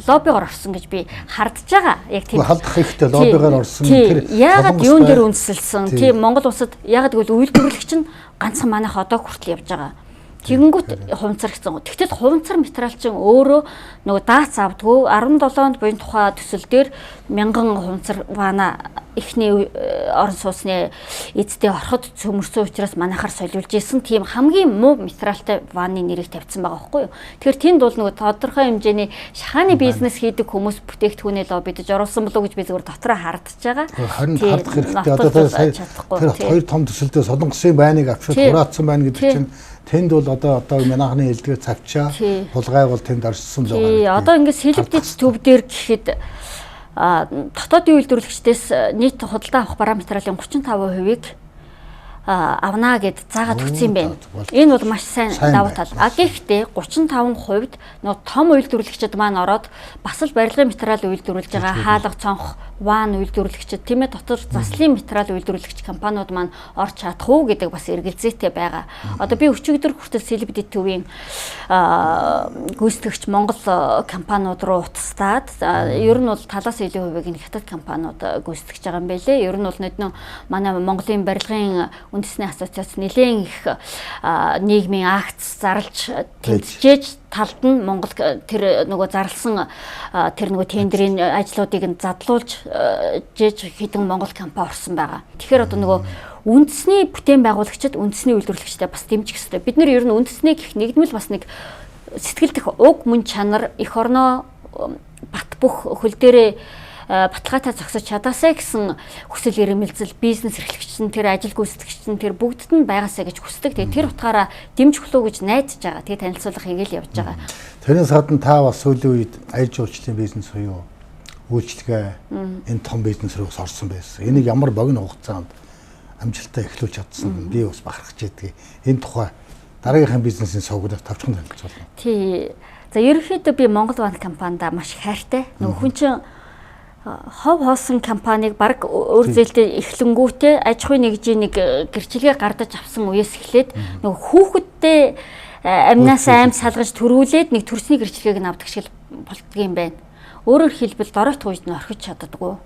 лоббигоор орсон гэж би хардж байгаа. Яг тийм халдах хэрэгтэй лоббигоор орсон. Тэр яагаад юун дээр үндэслэлсэн? Тийм Монгол улсад яагаад гэвэл үйлдвэрлэгч нь ганцхан манайх одоо хүртэл явж байгаа. Тэгэнгүүт хуванцар гэсэн. Тэгтэл хуванцар материал чинь өөрөө нөгөө даац авдгүй 17-нд буян тухай төсөл дээр 1000 хуванцар вана эхний орон сууцны эзэдээ ороход цөмөрсөн учраас манайхаар солиулж исэн тийм хамгийн муу материалтай ваны нэрийг тавьсан байгаа байхгүй юу. Тэгэхээр тэнд бол нөгөө тодорхой хэмжээний шахааны бизнес хийдэг хүмүүс бүтээгдэхүүнээ лоббидож оруулсан болов уу гэж би зөвхөн дотроо хардж байгаа. Харин хардах хэрэгтэй. Одоо тэр хоёр том төсөлдөө Солонгосын байныг авчиж хураацсан байна гэдэг чинь тэнд бол одоо манайхны элдвэр цавчаа булгай бол тэнд оршсон байгаа. Одоо ингээд сэлбэдэж төв дээр гэхэд дотоодын үйлдвэрлэгчдээс нийт худалдаа авах бараа материалын 35%-ийг авнаа гэд заагаад өгсөн юм байна. Энэ бол маш сайн давуу тал. Гэхдээ 35%-д нөгөө том үйлдвэрлэгчид маань ороод бас л барилгын материал үйлдвэрлэж байгаа хаалга цонх ван үйлдвэрлэгчид тийм ээ дотор заслын материал үйлдвэрлэгч компаниуд маань орж чадах уу гэдэг бас эргэлзээтэй байгаа. Одоо би өчигдөр хүртэл Сэлбэдэд төвийн гүйцэтгэгч Монгол компаниуд руу утастаад ер нь бол талаас илүү хувийг нь хятад компаниуд гүйцэтгэж байгаа юм байлээ. Ер нь бол нэгэн манай Монголын барилгын үндэсний асоциац нэлээд их нийгмийн акц зарлж тэмцэж талд нь Монгол тэр нөгөө зарласан тэр нөгөө тендерийн ажлуудыг нь задлуулж жиж хэдэн Монгол компани орсон байгаа. Тэгэхээр одоо нөгөө үндэсний бүтээн байгуулагчид үндэсний үйлдвэрлэгчтэй бас дэмжих хэрэгтэй. Бид нэр ер нь үндэсний гэх нэгдмэл бас нэг сэтгэл дэх уг мөн чанар эх орноо бат бөх хөл дээрээ баталгаатай зогсож чадаасаа гэсэн хүсэл эрмэлзэл бизнес эрхлэгч нь тэр ажил гүйцэтгэгч нь тэр бүгдд нь байгаасаа гэж хүсдэг. Тэгээ тэр утгаараа дэмжих болов гэж найдаж байгаа. Тэгээ танилцуулга хийгээл явж байгаа. Тэрнээс гадна та бас сүүлийн үед аяр жуулчлалын бизнес буюу үйлчлэгээ энэ том бизнес рүү орсон байсан. Энийг ямар богино хугацаанд амжилттай эхлүүлж чадсан би бас бахархаж байдгийг. Энэ тухай дараагийнхын бизнесийн сувгуудаар тавчхан танилцуулна. Тий. За ерөнхийдөө би Монгол Ван компанида маш хайртай. Нөгөө хүн чинь хов хоосон компаниг баг өөр зээлтэй эхлэнгүүтээ аж ахуйн нэгжийн нэг гэрчлэгээ гардаж авсан үеэс эхлээд нөгөө хүүхэдтэй амнаас аим салгаж төрүүлээд нэг төрсний гэрчлэгийг нь авдаг шиг болдгийм байна. Өөрөөр хэлбэл доройт хуйд нь орхиж чаддаггүй.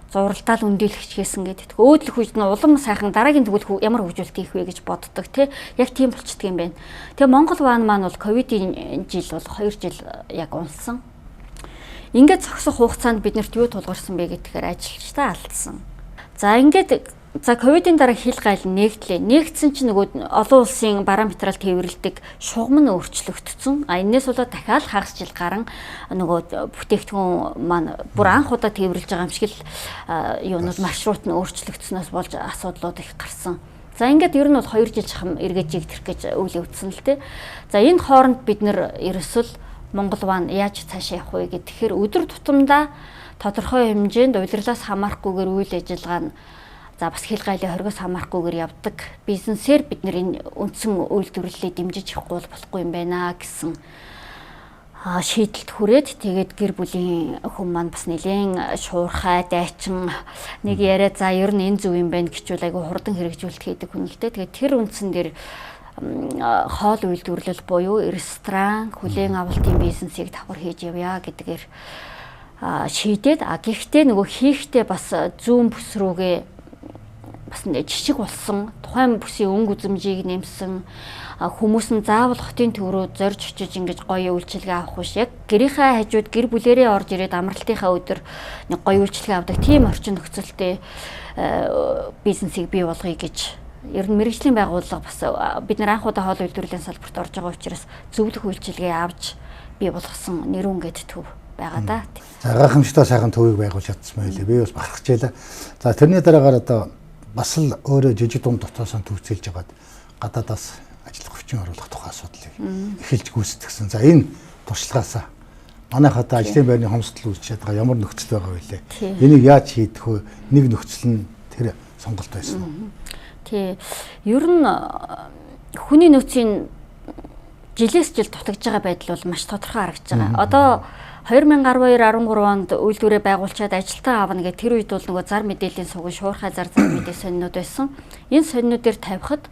Зуралдаал өндийлэгч хийсэн гэдэг. Өөдлөх үед нь улам сайхан дараагийн тэгвэл ямар хөгжүүлэлт хийх вэ гэж боддог тий. Яг тийм болчдөг юм байна. Тэгээ Монгол Ван маань бол ковидын жил бол 2 жил яг унсан. Ингээд зогсох хугацаанд биднэрт юу тулгарсан бэ гэдгээр ажилчдаа алдсан. За ингээд ковидын дараа хил гайл нэгдлээ. Нэгдсэн чинь нөгөө олон улсын бараа материал тээвэрлэдэг шугам нь өөрчлөгдсөн. Энээс болоод дахиад хагас жил гарan нөгөө бүтээгдэхүүн маань бүр анх удаа тээвэрлэж байгаа юм шиг л юунууд маршрут нь өөрчлөгдсөнөөс болж асуудлууд их гарсан. За ингээд ер нь бол 2 жил чахам эргээжийг тэрх гэж үйл явуулсан л дээ. За энэ хооронд бид нэр ерөөсөл Монгол Ван яаж цаашаа явах вэ гэхээр өдөр тутамдаа тодорхой хэмжээнд улирлаас хамаарахгүйгээр үйл ажиллагаа нь за бас хил гайлын хоригоос хамаарахгүйгээр явдаг бизнесээр бид нэр энэ үндсэн үйлдвэрлэлийг дэмжиж явахгүй болохгүй юм байна гэсэн шийдэлд хүрээд тэгээд гэр бүлийн хүн маань бас нэлээд шуурхай дайчин нэг яриа за ер нь энэ зөв юм байна гэчүүл айгу хурдан хэрэгжүүлэлт хийдэг хүн л дээ. Тэгээд тэр үндсэн дээр хоол үйлдвэрлэл буюу ресторан, хүлээн авалтын бизнесийг давхар хийж явъя гэдгээр шийдээд гэхдээ нөгөө хийхдээ бас зүүн бүс рүүгээ бас жижиг болсон тухайн бүсийн өнгө үзэмжийг нэмсэн хүмүүс нь заавал хотын төв рүү зорж очиж ингэж гоё үйлчилгээ авах биш яг гэрийнхээ хажууд гэр бүлэрээ орж ирээд амралтынхаа өдөр нэг гоё үйлчилгээ авдаг тийм орчин нөхцөлтэй бизнесийг бий болгоё гэж ер нь мэргэжлийн байгууллага бас бид нар анх удаа хоол үйлдвэрлэлийн салбарт орж байгаа учраас зөвлөх үйлчилгээ авч бий болгосон нэрүүн гэд төв байгаа да. За гайхамшигтай сайхан төвийг байгуулж чадсан байлээ. Би бас бахархаж байлаа. За тэрний дараагаар одоо бас л өөрөө жижиг дунд дотоос нь төвцөлж хагаад гадаадаас ажиллах хүчин оруулах тухай асуудлыг эхэлж гүйцэтгсэн. За энэ туршлагаасаа Манайх одоо ажлын байрны хомсдол үүсчихэд байгаа ямар нөхцөл байгаа вэ? Тийм. Энийг яаж хийдэх вэ? Нэг нөхцөл нь тэр сонголт байсан. Тий. Ер нь хүний нөөцийн жилээс жил дутагдж байгаа байдал бол маш тодорхой харагдаж байгаа. Одоо 2012-13 онд үйлдвэрээ байгуулчаад ажилтан аавна гэх тэр үед бол нөгөө зар мэдээллийн сугын шуурхай зар мэдээ сонинууд байсан. Энэ сонинуудээр тавихад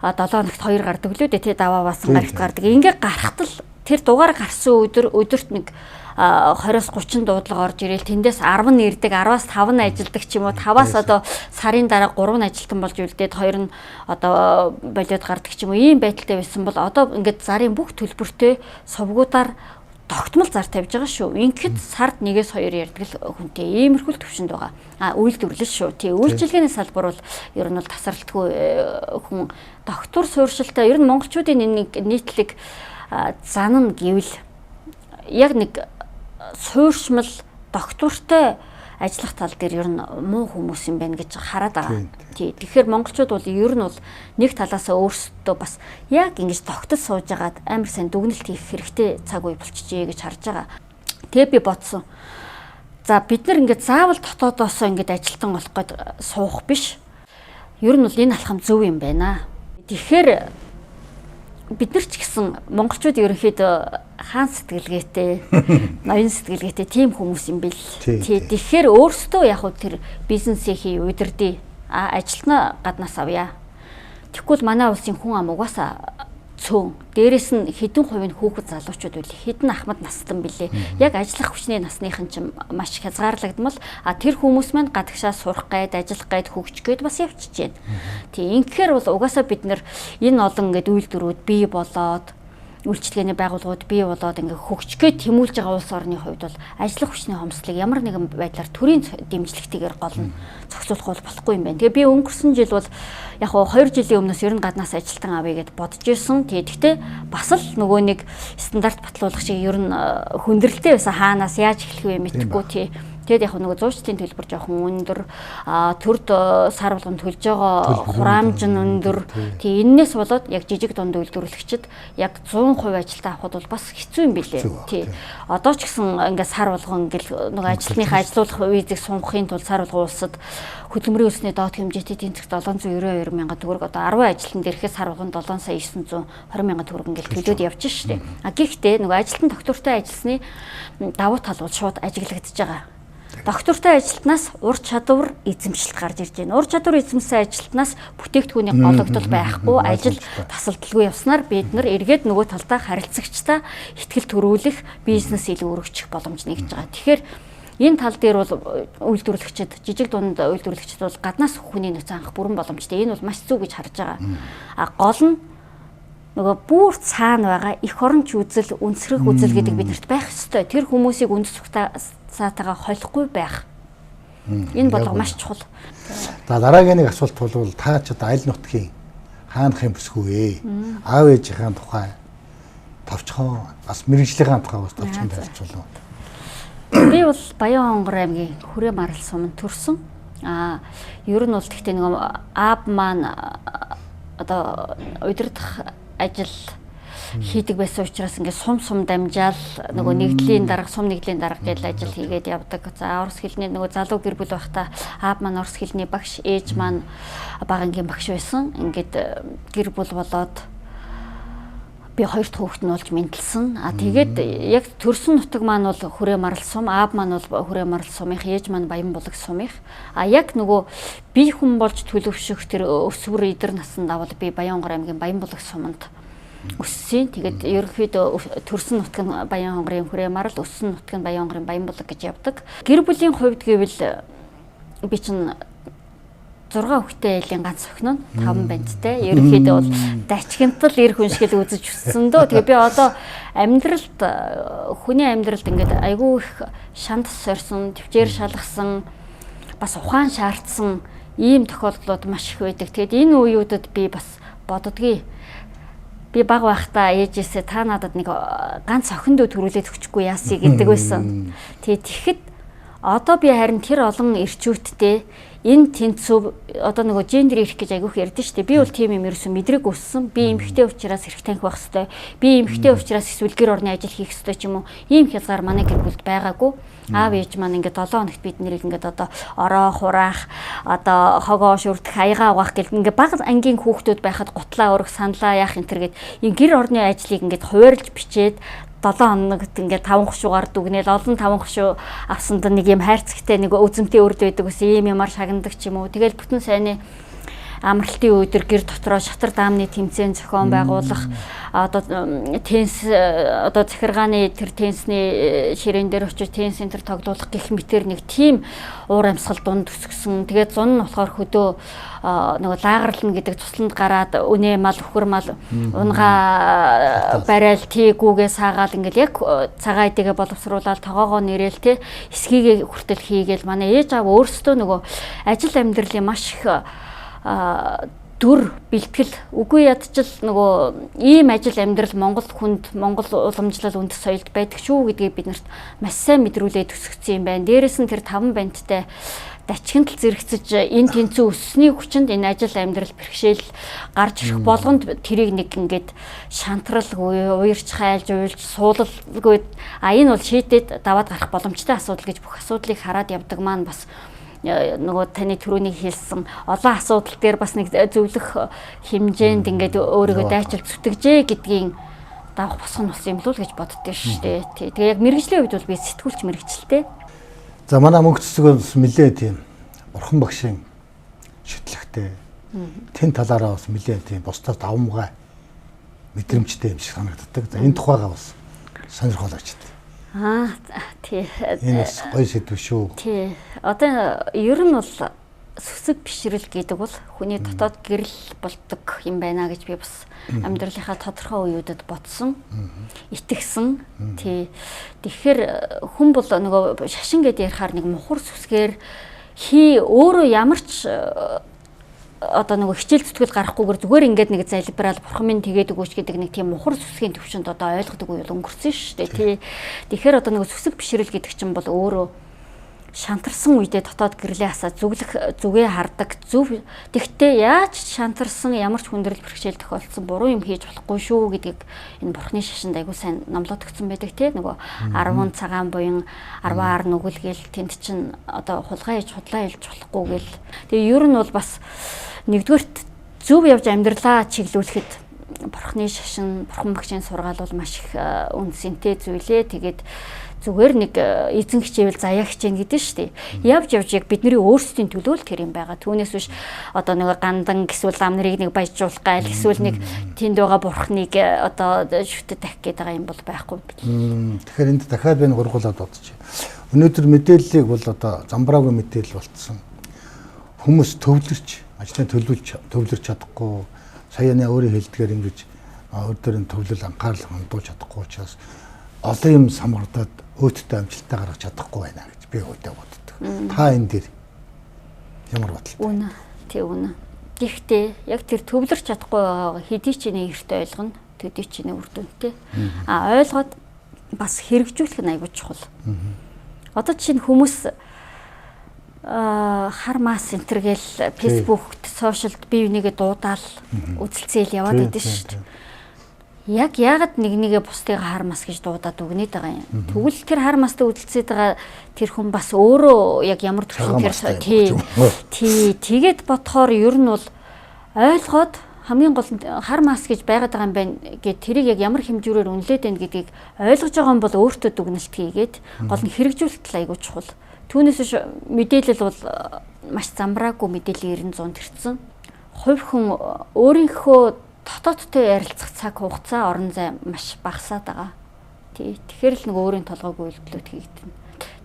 7 хоногт 2 гардаг лөө дээ тий даваа баасан гарагт гардаг. Ингээ гарахад л тэр дугаар гарсан өдөрт нэг 20-30 дуудлага орж ирээл тэндээс 10 нь ирдэг, 10-аас 5 нь ажилдаг ч юм уу, 5-аас одоо сарын дараа 3 нь ажилтан болж үлдээд 2 нь одоо болоод гардаг ч юм уу. Ийм байдалтай байсан бол одоо ингээд зарын бүх төлбөртэй сувгуудаар тогтмол зар тавьж байгаа шүү. Ингээд сард 1-2 ярддаг л хүнтэй иймэрхүү төвшөнд байгаа. Үйлдвэрлэл шүү. Тий, үйлчилгээний салбар бол ер нь бол тасралтгүй хүн доктор сууршилтай ер нь монголчуудын нэг нийтлэг зан нь гэвэл яг нэг сууршмал доктортой ажиллах тал дээр ер нь муу хүмүүс юм байна гэж хараад байгаа. Тий. Тэгэхээр монголчууд бол ер нь бол нэг талаас өөрсдөө бас яг ингэж тогтол сууж агаад амар сайн дүгнэлт хийх хэрэгтэй цаг үе болчихжээ гэж харж байгаа. Тэгээ би бодсон. За бид нар ингэж заавал дотоодоосоо ингэж ажилтан болох гээд суух биш. Ер нь бол энэ алхам зөв юм байна. Тэгэхээр бид нар ч гэсэн монголчууд ерөнхийдөө хаан сэтгэлгээтэй, ноён сэтгэлгээтэй тийм хүмүүс юм бэл. Тий. Тэгэхээр өөрсдөө яг хөө тэр бизнесийнхээ удирдээ ажилтнаа гаднаас авъя. Тэгвэл манай улсын хүн ам угаасаа цөөн. Дээрээс нь хэдэн хувийн хүүхэд залуучууд үл хэдэн ахмад настан билээ. Яг ажиллах хүчний насныхан ч маш хязгаарлагдмал тэр хүмүүс маань гадагшаа сурах гээд ажиллах гээд хөгжих гээд бас явчихж байна. Тий, ингэхээр бол угаасаа бид нэр энэ олон ингээд үйлдвэрүүд бий болоод үйлчлэгээний байгууллагууд бий болоод ингээ хөгжих гээд тэмүүлж байгаа улс орны хувьд бол ажиллах хүчний хомсдлыг ямар нэгэн байдлаар төрийн дэмжлэгтэйгээр гол нь зохицуулах бол болохгүй юм байна. Тэгээ би өнгөрсөн жил бол яг 2 жилийн өмнөөс ер нь гаднаас ажилтан авъя гэд бодож ирсэн. Тэгэхдээ бас л нөгөө нэг стандарт батлуулах шиг ер нь хүндрэлтэй байсан. Хаанаас яаж эхлэх вэ мэдэхгүй тий. Тэгэд яг нөгөө зуучлалын төлбөр жоохон өндөр, төрд сар болгон төлж байгаа хураамж нь өндөр. Тий, энээс болоод яг жижиг дунд үйлдвэрлэгчид яг 100% ажилтаа авахд бол бас хэцүү юм билээ. Тий. Одоо ч гэсэн ингээд сар болгон ингээл нөгөө ажилтныхаа ажилуулах визийг сунгахын тулд сар болгон улсад хөдөлмөрийн өсний доод хэмжээтэй тэнцэх 792 мянга төгрөг одоо 10 ажилтан дээрхээ сар болгон 7 сая 920 мянга төгрөг ингээл төлөөд явж штэ. Гэхдээ нөгөө ажилтан доктортой ажилласны давуу тал бол шууд ажиглагдчихж байгаа. Доктортой ажилтнаас ур чадвар эзэмшилт гарч ирж байна. Ур чадвар эзэмсэн ажилтнаас бүтээгдэхүүний гологдол байхгүй, ажил тасалдалгүй явснаар бид нар эргээд нөгөө талдаа харилцагчдаа ихтгэл төрүүлэх, бизнес илүү өргөжих боломж нэгж байгаа. Тэгэхээр энэ тал дээр бол үйлдвэрлэгчид, жижиг дунд үйлдвэрлэгчид бол гаднаас хүний нөөц анх бүрэн боломжтой. Энэ бол маш зүг гэж харж байгаа. Гол нь нөгөө бүр цаана байгаа эх оронч үзэл, үнсрэх үзэл гэдэг биднэрт байх ёстой. Тэр хүмүүсийг үндэс цаатайгаа холихгүй байх. Энэ бодлого маш чухал. За дараагийн нэг асуулт бол та ч одоо аль нутгийн хаанах юм бүсгүй вэ? Аав ээжийнхээ тухай товчхон бас мэрэгжлийн тухай бас товчхон тайлбарлах. Би бол Баян-Хонгор аймгийн Хүрээ Марал суманд төрсөн. Ер нь бол тэгтээ нэг аав маань одоо удирдах ажил хийдэг байсан учраас ингээд сум дамжаал нөгөө нэгдлийн дарга сум нэгдлийн дарга гэж ажил хийгээд явдаг. За орос хэлний нөгөө залуу гэр бүл байхдаа аав маань орос хэлний багш, ээж маань багангийн багш байсан. Ингээд гэр бүл болоод би хоёр дахь хүүхэд нь болж мэндэлсэн. Тэгээд яг төрсөн нутаг маань бол Хүрээ Марал сум, аав маань бол Хүрээ Марал сумынх, ээж маань Баян булаг сумынх. Яг нөгөө бие хүн болж төлөвшөх тэр өсвөр идэр насанд авал би Баян-Хонгор аймгийн Баян булаг суманд өссөн. Тэгээд ерөнхийдөө төрсөн нутаг нь Баян-Хонгорын Хүрээ Марал, өссөн нутаг нь Баян-Хонгорын Баян булаг гэж явдаг. Гэр бүлийн хувьд гэвэл би чинь 6 хүүхэдтэй айлын ганц охин нь 5 банттай. Ерөнхийдөө бол дачгинтал эр хүн шиг л үзэж өссөн дөө. Тэгээ би одоо амьдралд хүний амьдралд ингээд айгүй их шанд сорьсон, төвчээр шалгасан, бас ухаан шаардсан ийм тохиолдлууд маш их байдаг. Тэгээд энэ үеүүдэд би бас боддгий. Би баг байхдаа ээжээсээ та надад нэг ганц охин дөө төрүүлээд өгчихгүй яасыг гэдэг байсан. Тэгээд тэгэхэд Одоо би харин тэр олон эрчүүдтэй энэ тэнцүү одоо нөгөө гендер ирэх гэж айгүйх ярьдэн шүү дээ. Би бол тийм юм ерөөсөн мэдрэг өссөн. Би эмэгтэй учраас эрх танхи байх хэвээр. Би эмэгтэй учраас эсвэл гэр орны ажил хийх хэвээр ч юм уу. Ийм хязгаар манай гэр бүлд байгаагүй. Аав ээж маань ингээд 7 хоногт бид нэрийг ингээд одоо ороо хураах, одоо хогоо шүрдэх, аягаа угаах гэл ингээд бага ангийн хүүхдүүд байхад гутлаа өргөх, саналаа яах энэ төр гэд энэ гэр орны ажлыг ингээд хуваарлж бичээд 7 хоногт ингээд 5 хушуугаар дүгнээл олон 5 хушуу авсанд нэг юм хайрцагтай нэг үзэмтэй өрд байдаг ус ийм юмар шагнадаг ч юм уу. Тэгэл бүтэн сайнны амралтын өдөр гэр дотроо шатар даамны тэмцээн зохион байгуулах одоо тенс одоо захиргааны тэр тенсний ширээн дээр очиж тенсийн тэр тоглуулах гэх мэтэр нэг тийм уур амьсгал дунд төсгсөн. Тэгээд зун нь болохоор хөдөө нөгөө лагарлна гэдэг тусланд гараад үнэ мал өхөр мал унгаа барайл тийгүүгээ саагаал ингээл яг цагаан эдэгээ боловсруулаад тогоогоо нэрээл те эсхийгээ хүртэл хийгээл манай ээж аав өөрсдөө нөгөө ажил амьдралын маш их дүр бэлтгэл үгүй ядчил нөгөө ийм ажил амьдрал Монгол хүнд Монгол уламжлал үндэс соёлд байдаг шүү гэдгийг биднэрт маш сайн мэдрүүлээд өсгсөн юм байна. Дээрээс нь тэр 5 банттай дачигт зэрэгцэж энэ тэнцүү өссөний хүчинд энэ ажил амьдрал бэрхшээл гарч ирэх болгонд тэрийг нэг ингээд шантралгүй уярч хайлж уйлж суулалгүй энэ бол шийдээд даваад гарах боломжтой асуудал гэж бүх асуудлыг хараад явдаг маань бас нөгөө таны түрүүний хэлсэн олон асуудал дээр бас нэг зөвлөх хэмжээнд ингээд өөрийгөө дайчилж зүтгэжээ гэдгийн давах босгон болсон юм л гэж боддөө шүү дээ. Тэгээ яг мэрэгжлийн үед бол би сэтгүүлч мэрэгчлээ. За манай мөнгө цэцгээс нэлээ тийм бурхан багшийн шүтлэгтэй. Тэн талаараа бас нэлээ тийм бусдаас давмгай мэдрэмжтэй юм шиг санагддаг. За энэ тухайгаа бас сонирхолтой. Тий. Энэ гоё сэдв шүү. Тий. Одоо ер нь бол сүсэг бишрэл гэдэг бол хүний дотоод гэрэл болдог юм байна гэж би бас амьдралынхаа тодорхой үеүүдэд бодсон. Итгэсэн. Тий. Тэгэхээр хүн бол нөгөө шашин гэдээ ярихаар нэг мухар сүсгээр өөрөө ямар ч одоо нөгөө хичээл зүтгэл гарахгүйгээр зүгээр ингээд нэг залбирал бурхан минь тэгээд өгөөч гэдэг нэг тийм мухар сүсгийн төвшөнд одоо ойлгодог үе бол өнгөрсөн шүү дээ тий. Тэгэхээр одоо нөгөө сүсэг бишрэл гэдэг чинь бол өөрөө шантарсан үедээ дотоод гэрлээ хасаа зүгээ хардаг зөв. Тэгтээ яаж шантарсан ямар ч хүндрэл бэрхшээл тохиолдсон буруу юм хийж болохгүй шүү гэдгийг энэ бурхны шашинд айгуу сайн номлоод өгсөн байдаг тий. Нөгөө 10 цагаан буян 10-аар нүгэлгээл тэнд чинь одоо хулгай хийж худлаа хэлж болохгүй гэл. Тэгээ ер нь бол бас нэгдүгээрт зөв явж амьдралаа чиглүүлэхэд бурхны шашин, бурхан багшийн сургаал бол маш их үнцэнтэй зүйлээ. Тэгээд зүгээр нэг эзэн хичээвэл заяа хичээнэ гэдэг шүү дээ. Явж яг бидний өөрсдийн төлөө л тэр юм байгаа. Түүнээс биш одоо нэг гандан эсвэл ам нарыг нэг баяжуулах гайл эсвэл нэг тэнд байгаа бурхныг одоо шүтэд тавих гээд байгаа юм бол байхгүй. Тэгэхээр энд дахиад би гургуулад бодчих. Өнөөдөр мэдээллийг бол одоо замбраагүй мэдээлэл болцсон. Хүмүүс төвлөрч, ажлын төвлөрч чадахгүй, саяны өөрийн хэлдгээр ингэж өөрөөр нь төвлөл анхаарал хандуулж чадахгүй учраас олон юм самгардаад өөдтэй амжилтаа гаргаж чадахгүй байна гэж би өөдөө боддог. Та энэ дээр ямар бодлоо? Үнэ. Тий үнэ. Гэхдээ яг тэр төвлөрч чадахгүй байгаагаа хэдий ч нэг эрт ойлгоно, төдий ч нэг үр дүнтэй. Ойлгоод бас хэрэгжүүлэх нь аягүй чухал. Одоо чинь хүмүүс хар мас энтергээл фэйсбүүкт, сошиалд бие бинийгээ дуудаал үзэлцээл яваад байдаг шүү дээ. Яг яагаад нэгээ бусдыг хар мас гэж дуудаад өгнөд байгаа юм. Тэгвэл тэр хар мастай үзэлцээд байгаа тэр хүн бас өөрөө яг ямар төрлийн тий тэгээд бодохоор ер нь бол ойлгоод хамгийн гол нь хар мас гэж байгаад байгаа юм байна гэд тэрийг яг ямар хэмжүүрээр үнэлээд байна гэдгийг ойлгож байгаа юм бол өөртөө дүгнэлт хийгээд гол нь хэрэгжүүлэлт айгуу чухал. Түүнээс биш мэдээлэл бол маш замбраагүй мэдээлэл 900 төрсэн. Хувь хүн өөрийнхөө дотоодтой ярилцах цаг хугацаа орон зай маш багасаад байгаа. Тий. Тэгэхээр л нэг өөрийн толгойг үйлдэлүүд хийгдэнэ.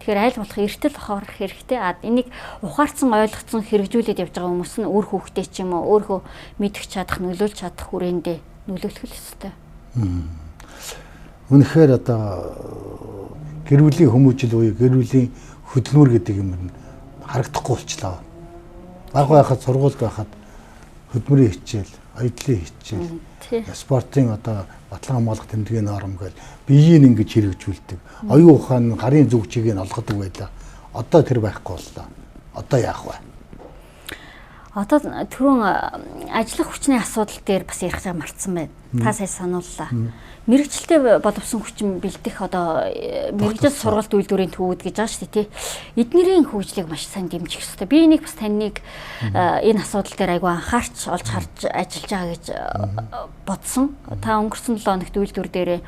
Тэгэхээр аль болох эртэл ухаарах хэрэгтэй. Энийг ухаарсан ойлгоцсон хэрэгжүүлээд явж байгаа хүмүүс нь өөр хүүхдээ ч юм уу өөрөө мэдэх чадах, нөлөөлж чадах хүрээндээ нөлөөлөх л ёстой. Үнэхээр одоо гэр бүлийн хүмүүжил буюу гэр бүлийн хөдөлмөр гэдэг юм харагдахгүй болчлаа. Баг байхад сургуульд байхад хөдөлмөрийн хичээл, аяллаа хичээл, спортын одоо батлан хамгаалах тэмдгийн норм гээл биеийг ингэж хэрэгжүүлдэг. Оюун ухаан гарын зүг чигийг олгодог байлаа. Одоо тэр байхгүй боллоо. Одоо яах вэ? Одоо түрүүн ажиллах хүчний асуудал дээр бас ярих гэж мартсан байна. Та сая санууллаа. Мэргэжилтэд боловсон хүчин бэлдэх одоо мэргэжил сургалт үйлдвэрийн төвүүд гэж байгаа шүү дээ, тий. Эднэрийн хөгжлийг маш сайн дэмжих хэрэгтэй. Би энийг бас таныг энэ асуудал дээр айгүй анхаарч олж харж ажиллаж байгаа гэж бодсон. Та өнгөрсөн 7 хоногт үйлдвэр дээрээ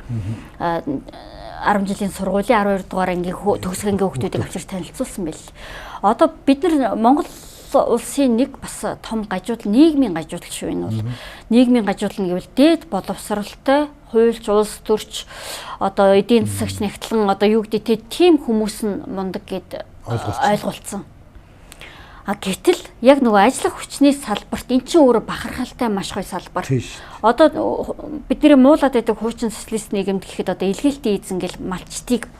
10 жилийн сургуулийн 12 дугаар ангийн төгсөх ангийн хүүхдүүдийг авчир танилцуулсан байл. Одоо бид нар Монгол улсын нэг бас том гажуудал нийгмийн гажуулагч шүү энэ бол. Нийгмийн гажуудал нь гэвэл дээд боловсралтай, хуульч, улс төрч, одоо эдийн засагч нэгтлэн одоо юу гэдэг тийм хүмүүс нь мундаг гэд ойлголцсон. Гэтэл яг нөгөө ажиллах хүчний салбарт эн чинь өөрөө бахархалтай маш гоё салбар. Одоо бидний муулаад байдаг хуучин социалист нийгэмд гэхэд одоо илгээлтийн эзэн гэл малчтыг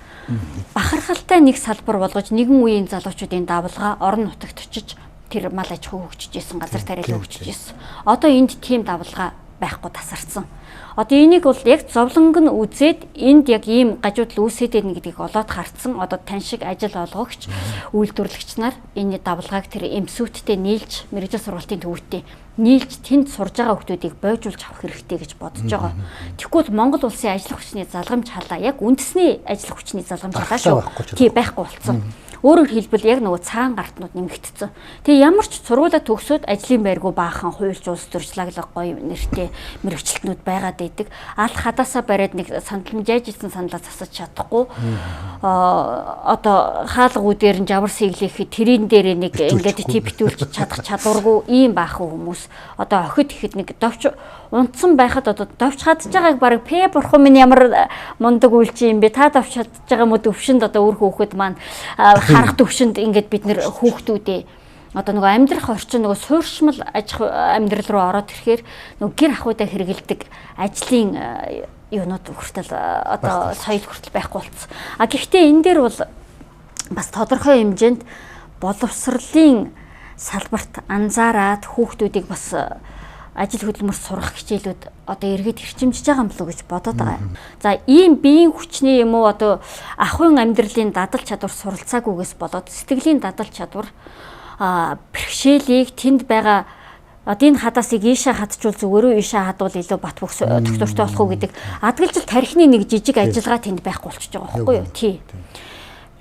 бахархалтай нэг салбар болгож нэгэн үеийн залуучуудын давлгаа орон нутагт очиж тэр мал аж ахуй хөгжиж исэн, газар тариалан хөгжиж исэн. Одоо энд тийм давлгаа байхгүй тасарсан. Одоо энийг бол яг зовлонг нь үзээд энд яг ийм гажуудал үүсээд байна гэдгийг олоод харцсан. Одоо тань шиг ажил олгогч, үйлдвэрлэгч нар энэ давлгааг тэр эмсүүттэй нийлж, мэргэжил сургалтын төвөдтэй нийлж тэнд сурж байгаа хүмүүсийг бойжуулж авах хэрэгтэй гэж бодож байгаа. Тэгэхгүй бол Монгол улсын ажиллах хүчний залгамж халаа яг үндэсний ажиллах хүчний залгамж халаа шүү. Тий байхгүй болцсон. Өөрөөр хэлбэл яг нөгөө цагаан гартнууд нэмэгдсэн. Тэгээ ямар ч сургуулаа төгсөөд ажлын байргуу баахан хуульч улс төрчлаглаг гоё нэртэй мэрэгчлэтнүүд байгаад байдаг. Аль хадаасаа бариад нэг сандалмжааж исэн саналаа засаж чадахгүй. Одоо хаалгуудээр нь жавар сэглэхэд тэрийн дээр нэг ингээд типитүүлж чадах чадваргүй ийм баахан хүмүүс. Одоо охид ихэд нэг довч унтсан байхад одоо довч хадж байгааг баг пэ бурхан минь ямар мундаг үйлч юм бэ? Та довч хадж байгаа мө төвшөнд одоо өөр хөөхөд маань харах төвшөнд ингээд бид нэр хүүхдүүдээ одоо нөгөө амьдрах орчин нөгөө сууршмал амьдрал руу ороод ирэхээр нөгөө гэр ахуйдаа хэрэгэлдэг ажлын юунууд хүртэл одоо соёл хүртэл байхгүй болцсон. Гэхдээ энэ дээр бол бас тодорхой хэмжээнд боловсролын салбарт анзаараад хүүхдүүдийг бас ажил хөдөлмөр сурах хичээлүүд одоо эргээд хэрчимжиж байгаа юм болов уу гэж бодоод байгаа. За ийм биеийн хүчний юм уу одоо ахуйн амьдралын дадал чадвар суралцаагүйгээс болоод сэтгэлийн дадал чадвар бэрхшээлийг тэнд байгаа энэ хадасыг ийшээ хадчвал зүгээрөө ийшээ хадвал илүү бат бөх тогтвортой болох уу гэдэг адгалжил тархины нэг жижиг ажиллагаа тэнд байхгүй болчихж байгаа байхгүй юу? Тий.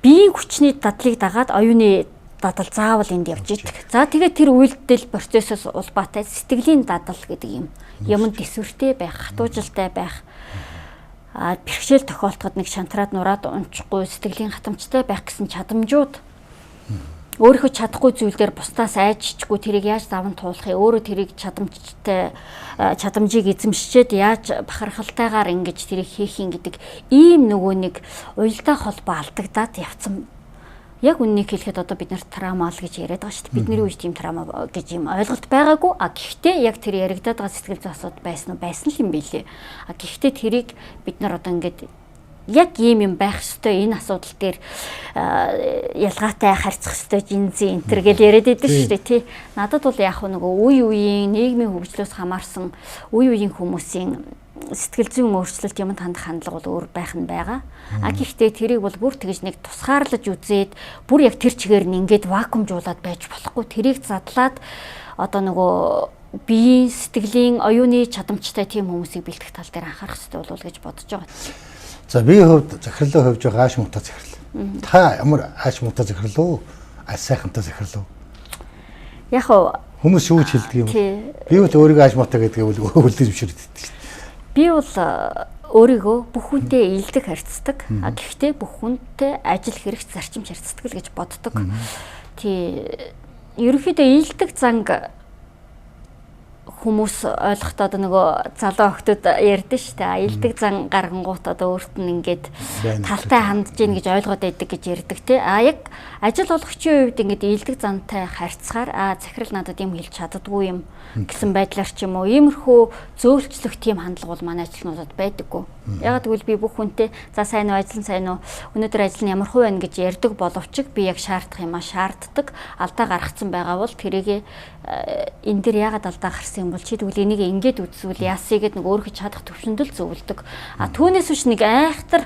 Биеийн хүчний дадлыг дагаад оюуны дадал заавал энд явж идэг. За тэгээд тэр үйлдэл процессоос улбаатай сэтгэлийн дадал гэдэг юмд дэсвэртэй байх, хатуужилтай байх, бэрхшээл тохиолдоход нэг шантраад нураад унчихгүй сэтгэлийн хатамжтай байх гэсэн чадамжууд өөрийнхөө чадахгүй зүйлээр бусдаас айжчихгүй тэрийг яаж даван туулах юм, өөрөө тэрийг чадамжийг эзэмшчихэд яаж бахархалтайгаар ингэж тэрийг хийх юм гэдэг ийм нөгөө нэг уялдаа холбоо алдагдаад явцсан. Яг үннийг хэлэхэд одоо бид нар травма л гэж яриад байгаа шүү дээ. Бидний үеч тийм травма гэж юм ойлголт байгаагүй. Гэхдээ яг тэр яригадаад байгаа сэтгэл зүйн асуудал байсан л юм билээ. Гэхдээ тэрийг бид нар одоо ингээд яг ийм юм байх ёстой энэ асуудал дээр ялгаатай харьцах ёстой жинзээ энтер гэж яриад байдаг шүү дээ тий. Надад бол яг нөгөө үе үеийн нийгмийн хөгжлөөс хамаарсан үе үеийн хүмүүсийн сэтгэл зүйн өөрчлөлт юмд хандах хандлага бол өөр байх нь байгаа. Гэхдээ тэрийг бол бүр тэгж нэг тусгаарлаж үзээд бүр яг тэр чигээр нь ингээд вакуумжуулаад байж болохгүй. Тэрийг задлаад одоо нөгөө биеийн сэтгэлийн оюуны чадамжтай тийм хүмүүсийг бэлтгэх тал дээр анхаарах хэрэгтэй болов гэж бодож байгаа. За би хувьд захирлын хувьж байгаа ааш муутай захирал. Та ямар ааш муутай захирал уу? Ааш сайхантай захирал уу? Яг хүмүүс юу гэж хэлдэг юм бэ? Би бол өөрийгөө ааш муутай гэдгийг үлдээж бишрээд байдаг шүү дээ. Би бол өөрийгөө бүх хүнтэй ийдэг харьцдаг. Гэхдээ бүх хүнтэй ажил хэрэгч зарчимч харьцдаг л гэж боддог. Тий. Ерөнхийдөө ийдэг занг хүмүүс ойлгохдоо одоо нөгөө залуу охтууд ярьдэн шүү дээ. Ийдэг зан гаргангуут одоо өөрт нь ингээд талтай хандж гин гэж ойлгоод байдаг гэж ярьдаг тий. Яг ажил олгогчийн хувьд ингээд ийдэг зантай харьцахаар захирал надад юм хэлж чаддгүй юм гэсэн байдлаар ч юм уу иймэрхүү зөөлчлөх тийм хандлага бол манай ажилтнуудад байдаггүй. Яг тэгвэл би бүх хүнтэй за сайн уу ажил сайн уу өнөөдөр ажил нь ямар хувь байна гэж ярьдаг боловч би яг шаардах юмаа шаарддаг. Алдаа гаргацсан байгаа бол тэрийг энэ дэр яагаад алдаа гарсан юм бол чи тэгвэл энийг ингээд үзвэл яасыг нэг өөрөө чадах төвшөндөл зөвлөдөг. Түүнээс биш нэг айхтар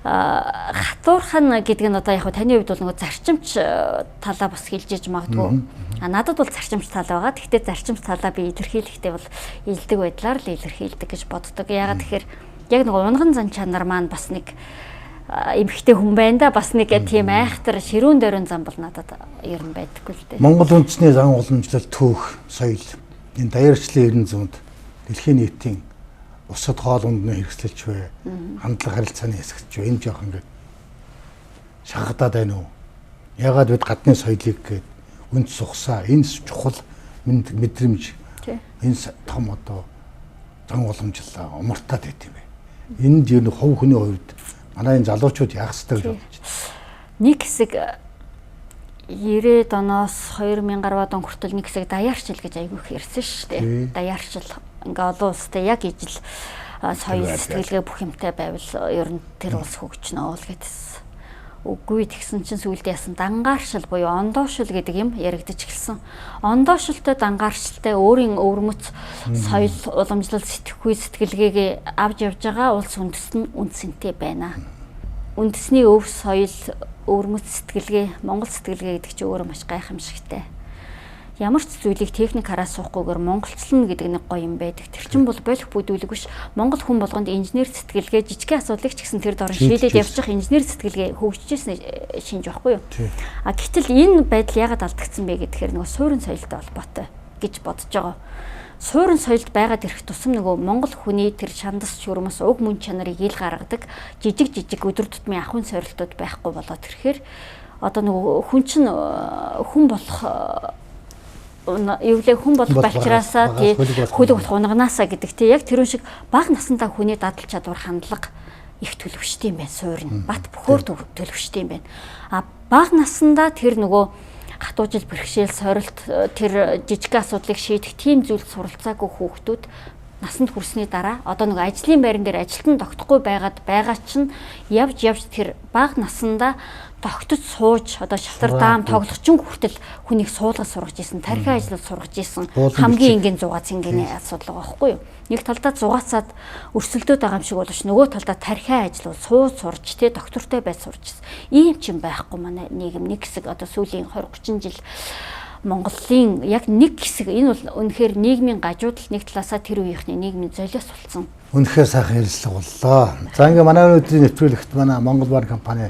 хатуурхан гэдэг нь одоо яг таны хувьд бол нөгөө зарчимч талаа бас хэлж иж магадгүй. Надад бол зарчимч тал байгаа. Гэхдээ зарчимч талаа би илэрхийлэхдээ бол илдэг байдлаар л илэрхийлдэг гэж боддог. Ягаад тэгэхээр яг нөгөө унган зан чанар маань бас нэг эмхтэй хүн байна да, бас нэг тийм айхтар ширүүн дөрөн зам бол надад ер нь байдаггүй л дээ. Монгол үндэсний зан уламжлал түүх, соёл, энэ даяарчлалын 90 дэлхийн нийтийн усад хоол ундны хэрэгслэлч бай, хандлага харилцааны хэсэгч бай, энэ жоох ингээд шахагдаад байна уу? Ягаад бид гадны соёлыг гээд үнд сухсаа, энэ чухал мэдрэмж, энэ том одоо зан уламжлал умартаад байт юм бэ. Энд ер нь хувь хүний хувьд манай энэ залуучууд яах ёстой гэж бодож байна. Нэг хэсэг 90-ад оноос 2010-ад он хүртэл нэг хэсэг даяарчил гэж айгүй их ярьсан шүү дээ. Даяарчил ингээ олон улстай яг ижил соёл сэтгэлгээ бүх юмтай байвал ер нь тэр улс хөгжнө л гэдсэн. Үгүй тэгсэн чинь сүүлдээ ясан дангааршил буюу ондоошил гэдэг юм яригдаж эхэлсэн. Ондоошилтой дангааршилтай өөрийн өвөрмөц соёл уламжлал сэтгэхүй сэтгэлгээгээ авч явж байгаа улс үндэс нь үндсэнтэй байна. Үндэсний өв соёл өвөрмөц сэтгэлгээ, Монгол сэтгэлгээ гэдэг чинь өөрөө маш гайхамшигтай. Ямар ч зүйлийг техникаараа суухгүйгээр монголчлно гэдэг нэг гоё юм байдаг. Тэр чинь бол болох бүдүүлэг биш. Монгол хүн болгонд инженер сэтгэлгээ, жижигхэн асуудлыг ч гэсэн тэр дор шийдээд явчих инженер сэтгэлгээ хөгжижсэн шинж байхгүй юу? Гэтэл энэ байдал яагаад алдагдсан бэ гэхээр нөгөө суурин соёлтой холбоотой гэж бодож байгаа. Суурин соёлд байгаад ирэх тусам нөгөө монгол хүний тэр шандас шүрмэс уг мөн чанарыг ил гаргадаг жижиг өдөр тутмын ахуйн сорилтууд байхгүй болоод ирэхээр одоо нөгөө хүн чинь хүн болох эвлээ хүн болох балчраасаа тий хөлөг болох унганаасаа гэдэг тий яг тэрүүн шиг бага насандаа хүний дадал чадвар хандлага их төлөвштэй юм байна суурин бат бөхөр төлөвштэй юм байна. Бага насандаа тэр нөгөө хатуужил бэрхшээл сорилт тэр жижиг асуудлыг шийдэх тийм зүйлд суралцаагүй хүүхдүүд насанд хүрсний дараа одоо нэг ажлын байран дээр ажилтан тогтохгүй байгаа чинь явж тэр бага насандаа тогтож сууж одоо шалтар даам тоглогчин хүртэл хүнийг суулгаж сургаж исэн, тархи ажиллаж сургаж исэн хамгийн энгийн зугаа цэнгэний асуудал байгаа байхгүй юу? Нэг талдаа зугаацаад өрсөлдөд байгаа юм шиг боловч нөгөө талдаа тархи ажиллал сууж сурж тэ доктортой байж сурж исэн. Ийм ч юм байхгүй манай нийгэм нэг хэсэг одоо сүүлийн 20-30 жил Монголын яг нэг хэсэг энэ бол үнэхээр нийгмийн гажуудал нэг талаасаа тэр үеийнхний нийгмийн золиос болсон. Үнэхээр сайхан ярилцлага боллоо. За ингээ манай өнөөдрийн нэвтрүүлэгт манай Монгол Бар компани